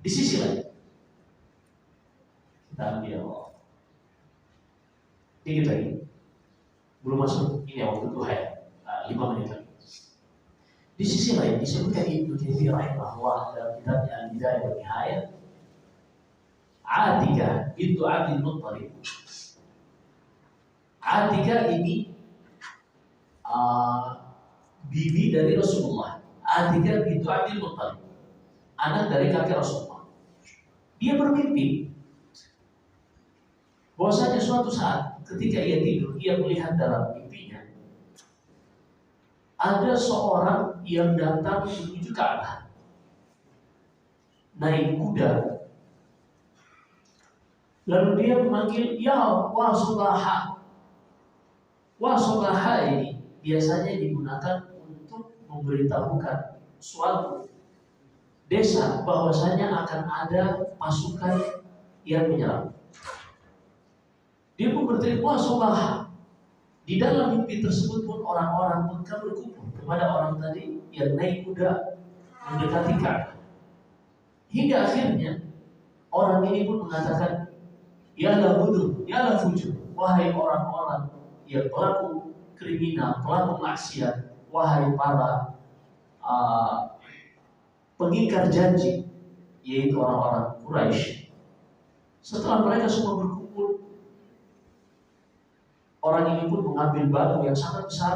Di sisi lain, kita ambil dikit lagi, belum masuk ini waktu duha ya, 5 menit lagi. Di sisi lain disebutkan Ibnu Katsir rahimahullah dalam kitabnya Al-Bidayah wa Nihayah, Atikah bintu Abdul Muttalib. Atikah ini bibi dari Rasulullah. Atikah bintu Abdul Muttalib, anak dari kakek Rasulullah. Dia bermimpi bahwasanya suatu saat ketika ia tidur, ia melihat dalam mimpinya ada seorang yang datang menuju Ka'bah naik kuda. Lalu dia memanggil, ya Wasubaha. Wasubaha ini biasanya digunakan untuk memberitahukan suatu desa bahwasanya akan ada pasukan yang menyerang. Dia pun berteriak, Wasubaha. Di dalam mimpi tersebut pun orang-orang Mekah berkumpul kepada orang tadi yang naik kuda mendekati Ka'bah. Hingga akhirnya orang ini pun mengatakan, ya la budur, ya la fujur, wahai orang-orang yang pelaku kriminal, pelaku maksiat, wahai para pengingkar janji, yaitu orang-orang Quraisy. Setelah mereka semua berkumpul, orang ini pun mengambil batu yang sangat besar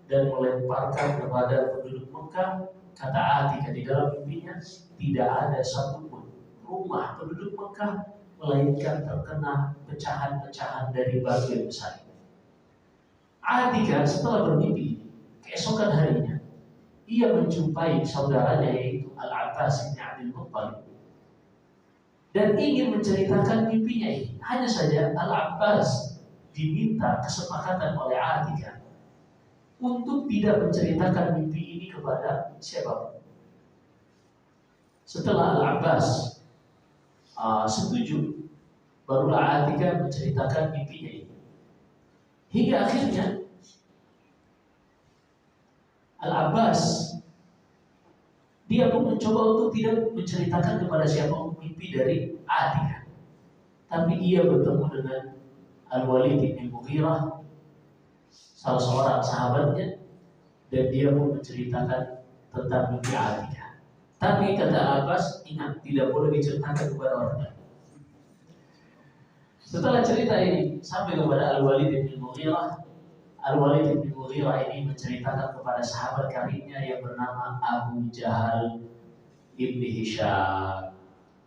dan melemparkan kepada penduduk Mekah. Kata Atikah di dalam mimpinya, tidak ada satupun rumah penduduk Mekah melainkan terkena pecahan-pecahan dari batu yang besar. Atikah setelah bermimpi, keesokan harinya ia menjumpai saudaranya yaitu Al-Abbas bin Abdul Muttalib dan ingin menceritakan mimpinya ini. Hanya saja Al-Abbas diminta kesepakatan oleh Atikah untuk tidak menceritakan mimpi ini kepada siapapun. Setelah Al-Abbas setuju, Barulah Atikah menceritakan mimpinya ini. Hingga akhirnya Al-Abbas dia pun mencoba untuk tidak menceritakan kepada siapa mimpi dari Atikah. Tapi ia bertemu dengan Al-Walid bin Mughirah, salah seorang sahabatnya, dan dia pun menceritakan tentang mimpi Atikah. Tapi kata Al-Abbas, ingat, tidak boleh diceritakan kepada orang lain. Setelah cerita ini sampai kepada Al-Walid bin Mughirah, Al-Walid bin Mughirah ini menceritakan kepada sahabat karibnya yang bernama Abu Jahal ibni Hisham.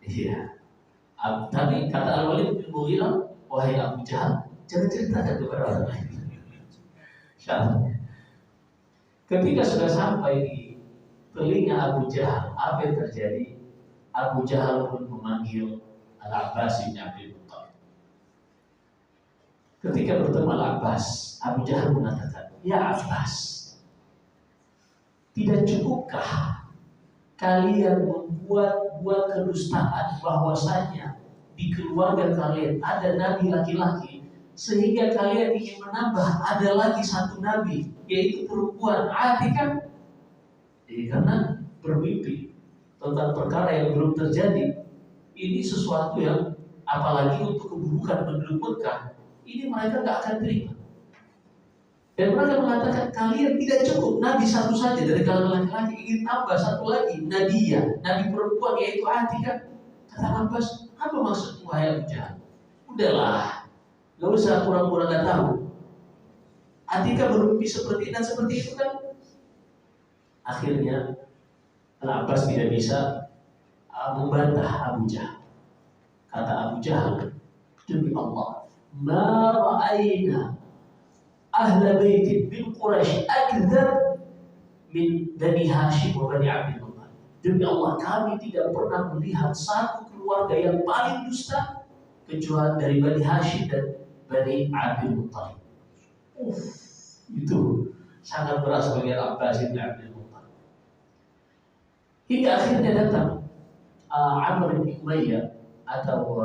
Iya. Tapi kata Al-Walid bin Mughirah, wahai Abu Jahal, jangan ceritakan kepada orang lain. Syaratnya. Ketika sudah sampai di telinga Abu Jahal, apa yang terjadi? Abu Jahal pun memanggil Al-Abbas bin Abdul Muttalib. Ketika bertemu Al-Abbas, Abu Jahal mengatakan, ya Abbas, tidak cukupkah kalian membuat kedustaan bahwasanya di keluarga kalian ada nabi laki-laki, sehingga kalian ingin menambah ada lagi satu nabi, yaitu perempuan Atikah? Karena bermimpi tentang perkara yang belum terjadi, ini sesuatu yang apalagi untuk keburukan penduduk Mekah, ini mereka nggak akan terima. Dan mereka mengatakan kalian tidak cukup nabi satu saja dari kalangan laki-laki, ingin tambah satu lagi nabiya, nabi perempuan yaitu Atikah. Kata Abbas, apa maksudmu wahai Abu Jahal? Udahlah, nggak usah kurang-kurang nggak tahu. Atikah bermimpi seperti dan seperti itu kan. Akhirnya Al-Abbas tidak bisa membantah Abu Jahal. Kata Abu Jahal, demi Allah, ma ra'ayna ahla baitin min Quraisy akdzab min Bani Hashim wa Bani Abdul Muttalib. Demi Allah, kami tidak pernah melihat satu keluarga yang paling dusta kecuali dari Bani Hashim dan Bani Abdul Muttalib. Itu sangat berat bagi Abbas bin Abdul Muttalib. Hingga akhirnya datang Amr bin Umayyah atau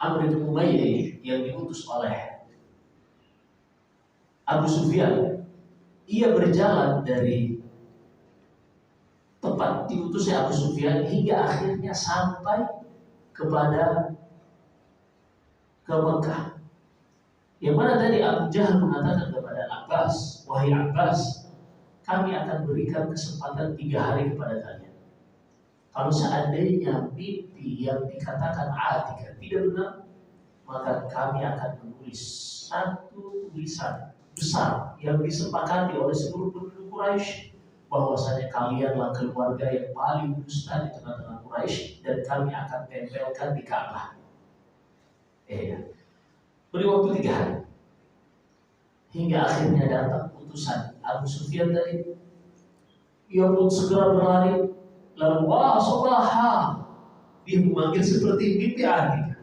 Amr bin Umayyah yang diutus oleh Abu Sufyan. Ia berjalan dari tempat diutusnya Abu Sufyan hingga akhirnya sampai ke Mekah. Yang mana tadi Abu Jahal mengatakan kepada Abbas, wahai Abbas, kami akan berikan kesempatan 3 hari kepada kalian. Kalau seandainya mimpi yang dikatakan Atikah tidak benar, maka kami akan menulis satu tulisan besar yang disepakati oleh seluruh penduduk Quraisy bahwasanya kalianlah keluarga yang paling dusta di tengah-tengah Quraisy dan kami akan tempelkan di Ka'bah. Beri waktu 3 hari. Hingga akhirnya datang utusan Abu Sufyan tadi. Ia pun segera berlari. Lalu wah sobaha, dia memanggil seperti mimpi Atikah.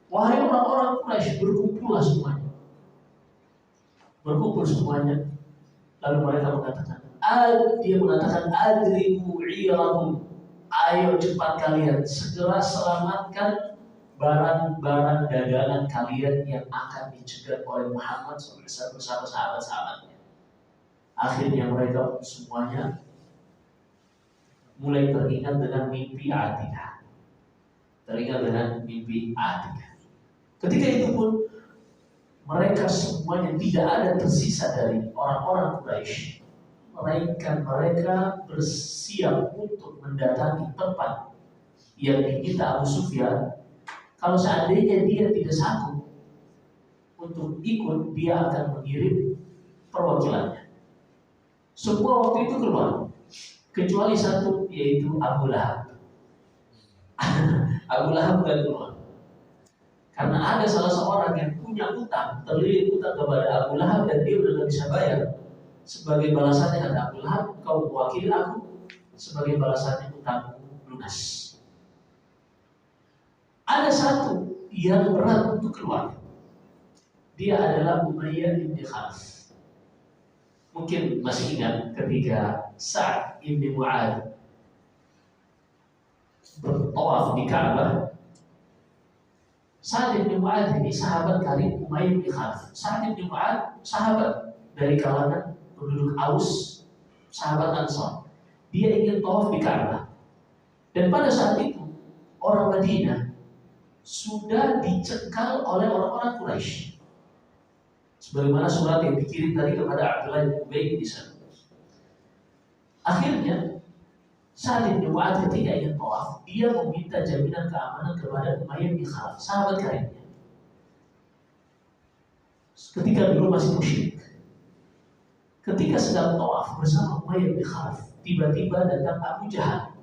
Wahai orang-orang Quraisy, berkumpullah semuanya. Berkumpul semuanya. Lalu mereka mengatakan, dia mengatakan adribu irakum, ayo cepat kalian segera selamatkan barang-barang dagangan kalian yang akan dicegat oleh Muhammad bersama sahabat-sahabatnya. Akhirnya mereka semuanya mulai teringat dengan mimpi Atikah. Ketika itu pun mereka semuanya tidak ada tersisa dari orang-orang Quraisy. Mereka bersiap untuk mendatangi tempat yang diminta Abu Sufyan. Kalau seandainya dia tidak sanggup untuk ikut, dia akan mengirim perwakilannya. Semua waktu itu keluar, kecuali satu, yaitu Abu Lahab. Abu Lahab bukan keluar, karena ada salah seorang yang punya utang, terlilit utang kepada Abu Lahab dan dia sudah tidak bisa bayar. Sebagai balasannya kata Abu Lahab, kau mewakili aku, sebagai balasannya utangku lunas. Ada satu yang berat untuk keluar. Dia adalah Umayyah bin Khalaf. Mungkin masih ingat ketika Sa'ad bin Mu'adz bertawaf di Ka'bah. Sa'ad bin Mu'adz ini sahabat karib Umayyah bin Khalaf. Sa'ad bin Mu'adz sahabat dari kalangan penduduk Aus, sahabat Ansar. Dia ingin tawaf di Ka'bah. Dan pada saat itu orang Madinah sudah dicekal oleh orang-orang Quraisy. Sebagaimana surat yang dikirim tadi kepada Abdullah bin Ubay bin Salul. Akhirnya Sa'ad bin Mu'adz ketika ingin tawaf, dia meminta jaminan keamanan kepada Umayyah bin Khalaf, sahabat karibnya. Ketika dulu masih musyrik. Ketika sedang tawaf bersama Umayyah bin Khalaf, tiba-tiba datang Abu Jahal.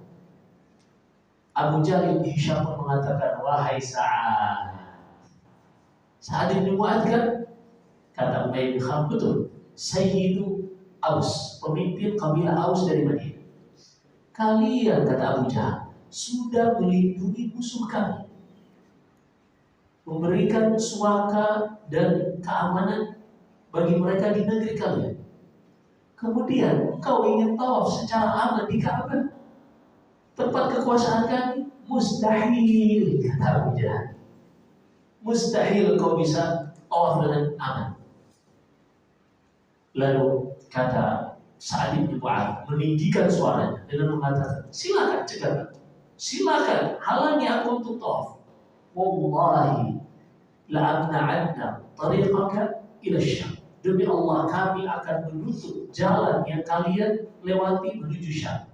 Abu Jahal bin Hisham mengatakan, wahai Sa'ad. Sa'ad bin Mu'adz kan? Kata Umayyah bin Khalaf, betul. Sayyidu Aus, pemimpin kabilah Aus dari Madinah. Kalian, kata Abu Jahal, sudah melindungi musuh kami, memberikan suaka dan keamanan bagi mereka di negeri kalian. Kemudian engkau ingin tawaf secara aman di Ka'bah, tempat kekuasaan kami? Mustahil, kata Abu Jahal. Mustahil kau bisa tawaf dengan aman. Lalu kata Sa'ad bin Mu'adz meninggikan suaranya dengan mengatakan, silakan cegah, silakan halangi aku untuk tawaf. Wallahi la'amna'anna tariqaka ila Syam. Demi Allah kami akan menutup jalan yang kalian lewati menuju Syam.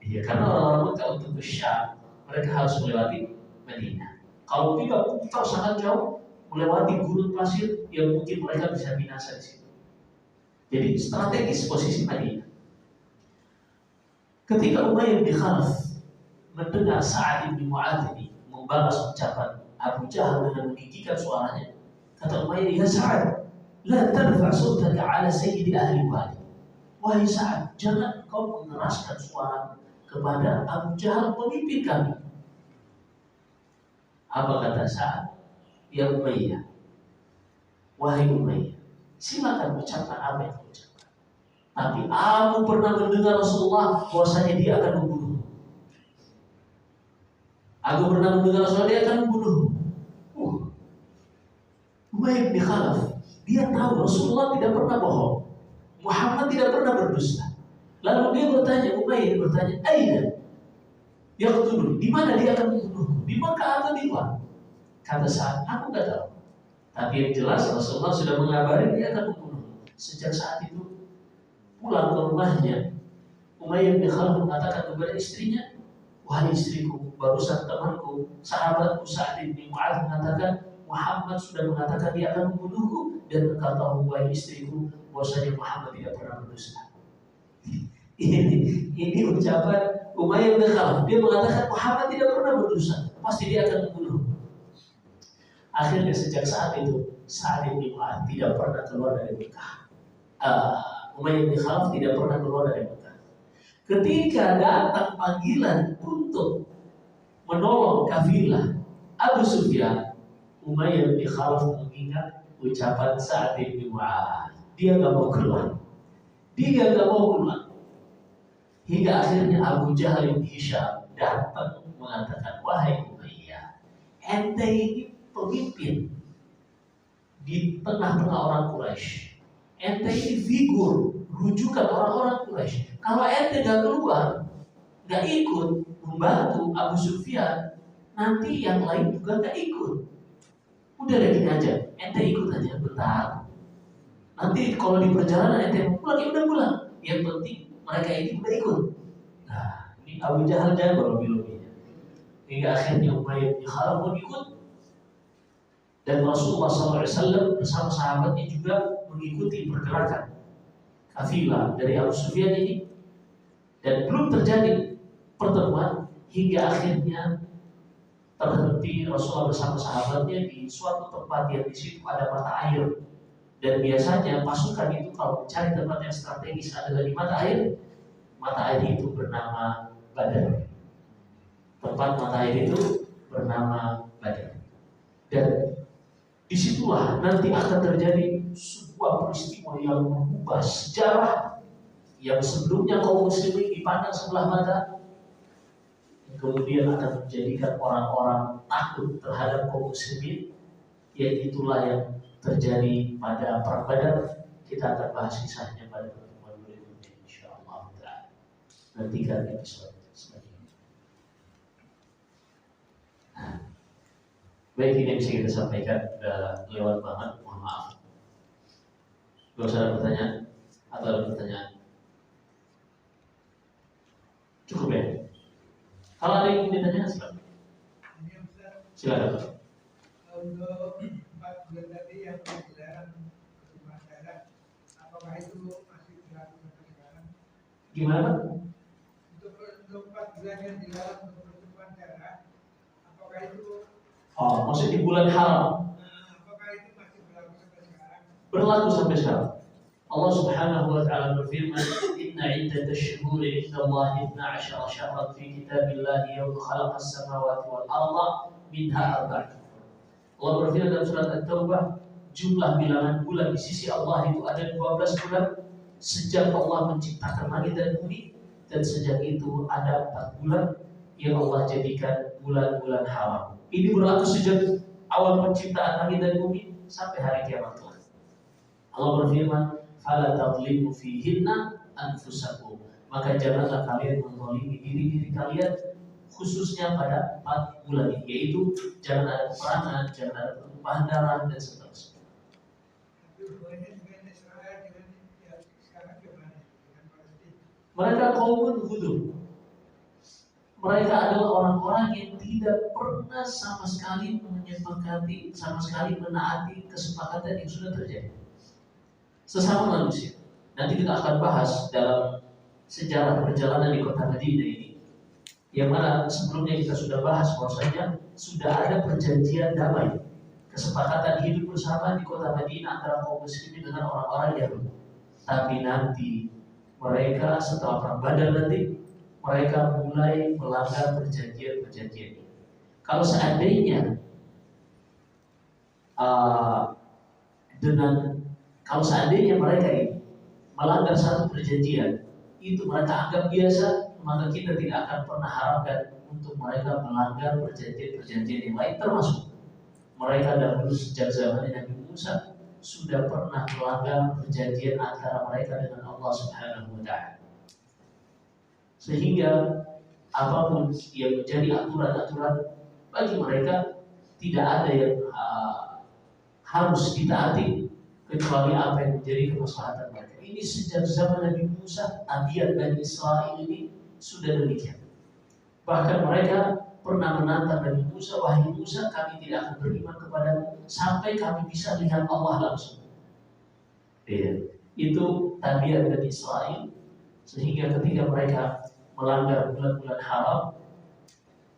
Ya, karena orang-orang Mekah untuk ke Syam mereka harus melewati Madinah. Kalau tidak, putar sangat jauh, melewati gurun pasir yang mungkin mereka bisa binasa di situ. Jadi strategis posisi Madinah. Ketika Umayyah bin Khalaf mendengar Sa'ad bin Mu'adz ini membalas ucapan Abu Jahal dengan meninggikan suaranya, kata Umayyah, ya Sa'ad, la tarfa' sawtaka 'ala sayyidi ahli wadi. Wahai Sa'ad, jangan kau mengeraskan suara kepada Abu Jahal, pemimpin kami. Apa kata Sa'ad? Ya Umayyah, wahai Umayyah, silakan ucapkan apa yang kau ucapkan. Tapi aku pernah mendengar Rasulullah bahwasanya dia akan membunuh. Aku pernah mendengar Rasulullah dia akan membunuh. Umayyah bin Khalaf, dia tahu Rasulullah tidak pernah bohong, Muhammad tidak pernah berdusta. Lalu dia bertanya, Umayyah bertanya, aina yaqtulun, di mana dia akan membunuh? Di Makkah atau di luar? Kata Sa'ad, aku nggak tahu. Tapi yang jelas Rasulullah sudah mengabari dia akan membunuh. Sejak saat itu pulang ke rumahnya, Umayyah bin Khalaf mengatakan kepada istrinya, wahai istriku, barusan temanku, sahabatku Sa'ad bin Mu'adz mengatakan Muhammad sudah mengatakan dia akan membunuhku, dan engkau tahu wahai istriku bahwasanya Muhammad tidak pernah berdusta. Ini ucapan Umayyah bin Khalaf. Dia mengatakan Muhammad tidak pernah berdusta, pasti dia akan membunuh. Akhirnya sejak saat itu Sa'ad bin Mu'adz tidak pernah keluar dari Mekah. Umayyah bin Khalaf tidak pernah keluar dari Mekah. Ketika datang panggilan untuk menolong kafilah Abu Sufyan, Umayyah bin Khalaf mengingat ucapan Sa'ad bin Mu'adz. Dia nggak mau keluar. Dia nggak mau keluar. Hingga akhirnya Abu Jahal bin Hisham datang mengatakan, wahai Umayyah, ente ini pemimpin di tengah-tengah orang Quraisy. Ente ini figur rujukan orang-orang Quraisy. Kalau ente gak keluar, gak ikut membantu Abu Sufyan, nanti yang lain juga gak ikut. Udah deh gini aja, ente ikut aja bentar. Nanti kalau di perjalanan ente mau pulang, ya udah pulang. Yang penting mereka ini udah ikut. Nah, ini Abu Jahal jago lebih-lebihnya. Hingga akhirnya Umayyah bin Khalaf pun ikut. Dan Rasulullah SAW bersama sahabatnya juga mengikuti pergerakan kafilah dari Abu Sufyan ini. Dan belum terjadi pertemuan hingga akhirnya terhenti Rasulullah bersama sahabatnya di suatu tempat yang di situ ada mata air. Dan biasanya pasukan itu kalau mencari tempat yang strategis adalah di mata air. Mata air itu bernama Badar. Tempat mata air itu bernama Badar. Dan disitulah nanti akan terjadi sebuah peristiwa yang mengubah sejarah yang sebelumnya kaum muslimin dipandang sebelah mata. kemudian akan menjadikan orang-orang takut terhadap kaum muslimin, yang itulah yang terjadi pada perang Badar. Kita akan bahas kisahnya pada pertemuan berikutnya insyaallah taala. Nantikan episode selanjutnya. Baik, ini bisa kita sampaikan, udah lewat banget, mohon maaf. Gak usah ada pertanyaan atau ada pertanyaan? Cukup ya? Kalau ada yang ingin ditanya, silakan. Silakan. Untuk 4 bulan tadi yang dilarang bermasyarakat, apakah itu masih berlaku sampai sekarang? Gimana? Untuk 4 bulan yang dilarang untuk pertemuan darah, apakah itu? Oh, maksud di bulan haram. Apakah itu masih berlaku sampai sekarang? Berlaku sampai sekarang. Allah Subhanahu wa taala berfirman, "Inna 'iddatash shuhuri 'inda Allahi 12 syahran fi kitabillahi yawma khalaqas samawati wal arda minha arba'atun." Allah berfirman dalam surat At-Taubah, jumlah bilangan bulan di sisi Allah itu ada 12 bulan sejak Allah menciptakan langit dan bumi, dan sejak itu ada 4 bulan yang Allah jadikan bulan-bulan haram. Ini berlaku sejak awal penciptaan langit dan bumi sampai hari kiamat kelak. Allah berfirman, "Fala tadlimu fihinna anfusakum." Maka janganlah kalian menzalimi diri-diri kalian khususnya pada 4 bulan ini, yaitu jangan ada peperangan, jangan ada pertumpahan darah dan seterusnya. Mereka kaumun hudud. Mereka adalah orang-orang yang tidak pernah sama sekali menyepakati, sama sekali menaati kesepakatan yang sudah terjadi. Sesama manusia. Nanti kita akan bahas dalam sejarah perjalanan di kota Madinah ini, yang mana sebelumnya kita sudah bahas bahwasanya sudah ada perjanjian damai, kesepakatan hidup bersama di kota Madinah antara kaum muslimin dengan orang-orang Yahudi. Tapi nanti mereka setelah perang Badar nanti mereka mulai melanggar perjanjian-perjanjian ini. Kalau seandainya kalau seandainya mereka ini melanggar satu perjanjian, itu mereka anggap biasa, maka kita tidak akan pernah harapkan untuk mereka melanggar perjanjian-perjanjian yang lain, termasuk mereka dahulu sejak zaman Nabi Musa sudah pernah melanggar perjanjian antara mereka dengan Allah Subhanahu wa taala. Sehingga apapun yang menjadi aturan-aturan bagi mereka tidak ada yang harus ditaati kecuali apa yang menjadi kemaslahatan mereka. Ini sejak zaman Nabi Musa, tabiat Bani Israil ini sudah demikian. Bahkan mereka pernah menantang Nabi Musa, "Wahai Musa, kami tidak akan beriman kepadamu sampai kami bisa lihat Allah langsung." Ya, itu tabiat Bani Israil. Sehingga ketika mereka melanggar bulan-bulan haram,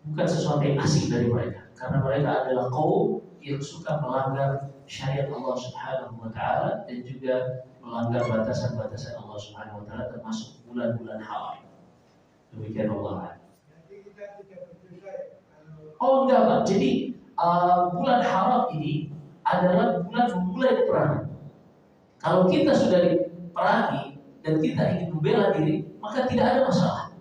bukan sesuatu yang asing dari mereka, karena mereka adalah kaum yang suka melanggar syariat Allah Subhanahu wa taala dan juga melanggar batasan-batasan Allah Subhanahu wa taala, termasuk bulan-bulan haram. Demikian Allah. Oh enggak Pak, jadi bulan haram ini adalah bulan memulai peperangan. Kalau kita sudah diperangi dan kita ingin membela diri, maka tidak ada masalah.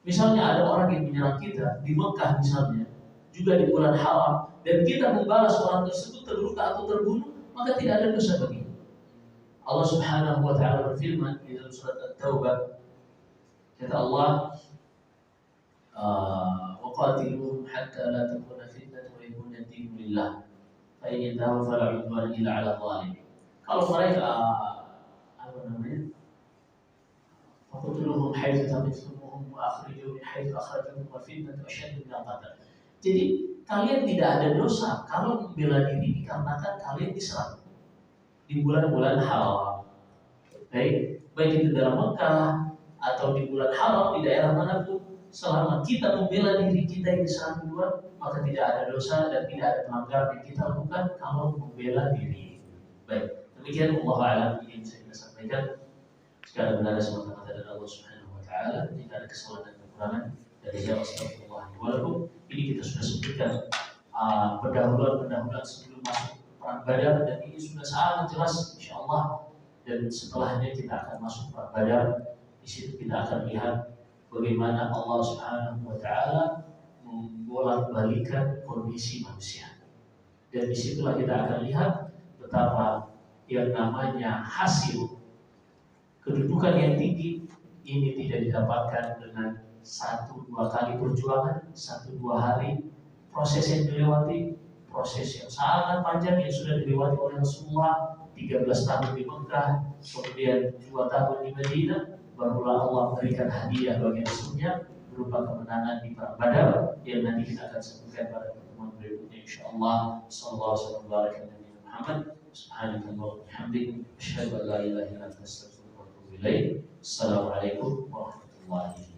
Misalnya ada orang yang menyerang kita di Mekah misalnya, juga di bulan haram, dan kita membalas orang tersebut terluka atau terbunuh, maka tidak ada dosa bagi kita. Allah Subhanahu wa taala berfirman di dalam surat At-Taubah, kata Allah, وَقَاتِلُوهُمْ حَتَّى لَا تَكُونَ فِتْنَةٌ وَيَكُونَ الدِّينُ لِلَّهِ فَإِنِ انتهوا فَلَا عُدْوَانَ إِلَّا عَلَى الظَّالِمِينَ. Kalau mereka فَقُتُلُوهُمْ حَيْثُ ثَقِفْتُمُوهُمْ وَأَخْرِجُوا مِنْ حَيْثُ أَخْرَجُوكُمْ وَالْفِتْنَةُ أَشَدُّ مِنَ الْقَتْلِ. Jadi kalian tidak ada dosa kalau membela diri dikarenakan kalian diserang di bulan-bulan haram. Baik itu dalam Mekah atau di bulan haram di daerah manapun, selama kita membela diri kita yang diserang duluan, maka tidak ada dosa dan tidak ada pelanggaran yang kita lakukan kalau membela diri. Baik, demikian Allah a'lam yang bisa kita sampaikan. Sekali benar semata-mata dari Allah Subhanahu wa taala, jika ada kesalahan dan kekurangan dari saya astagfirullah. Walaupun ini kita sudah sebutkan pendahuluan sebelum masuk perang Badar, dan ini sudah sangat jelas insyaallah, dan setelahnya kita akan masuk perang Badar. Di situ kita akan lihat bagaimana Allah Subhanahu wa taala membolak-balikan kondisi manusia. Dan disitulah kita akan lihat betapa yang namanya hasil kedudukan yang tinggi ini tidak didapatkan dengan 1-2 kali perjuangan, 1-2 hari. Proses yang dilewati, proses yang sangat panjang yang sudah dilewati oleh Rasulullah, 13 tahun di Mekah, kemudian 2 tahun di Madinah, barulah Allah berikan hadiah bagi Rasulnya berupa kemenangan di Perang Badar yang nanti kita akan sebutkan pada pertemuan berikutnya insyaallah. Sallallahu alaihi wasallam. Subhanallah wa bihamdihi, asyhadu an la ilaha illa anta, astaghfiruka wa atubu ilaik. Assalamualaikum warahmatullahi wabarakatuh.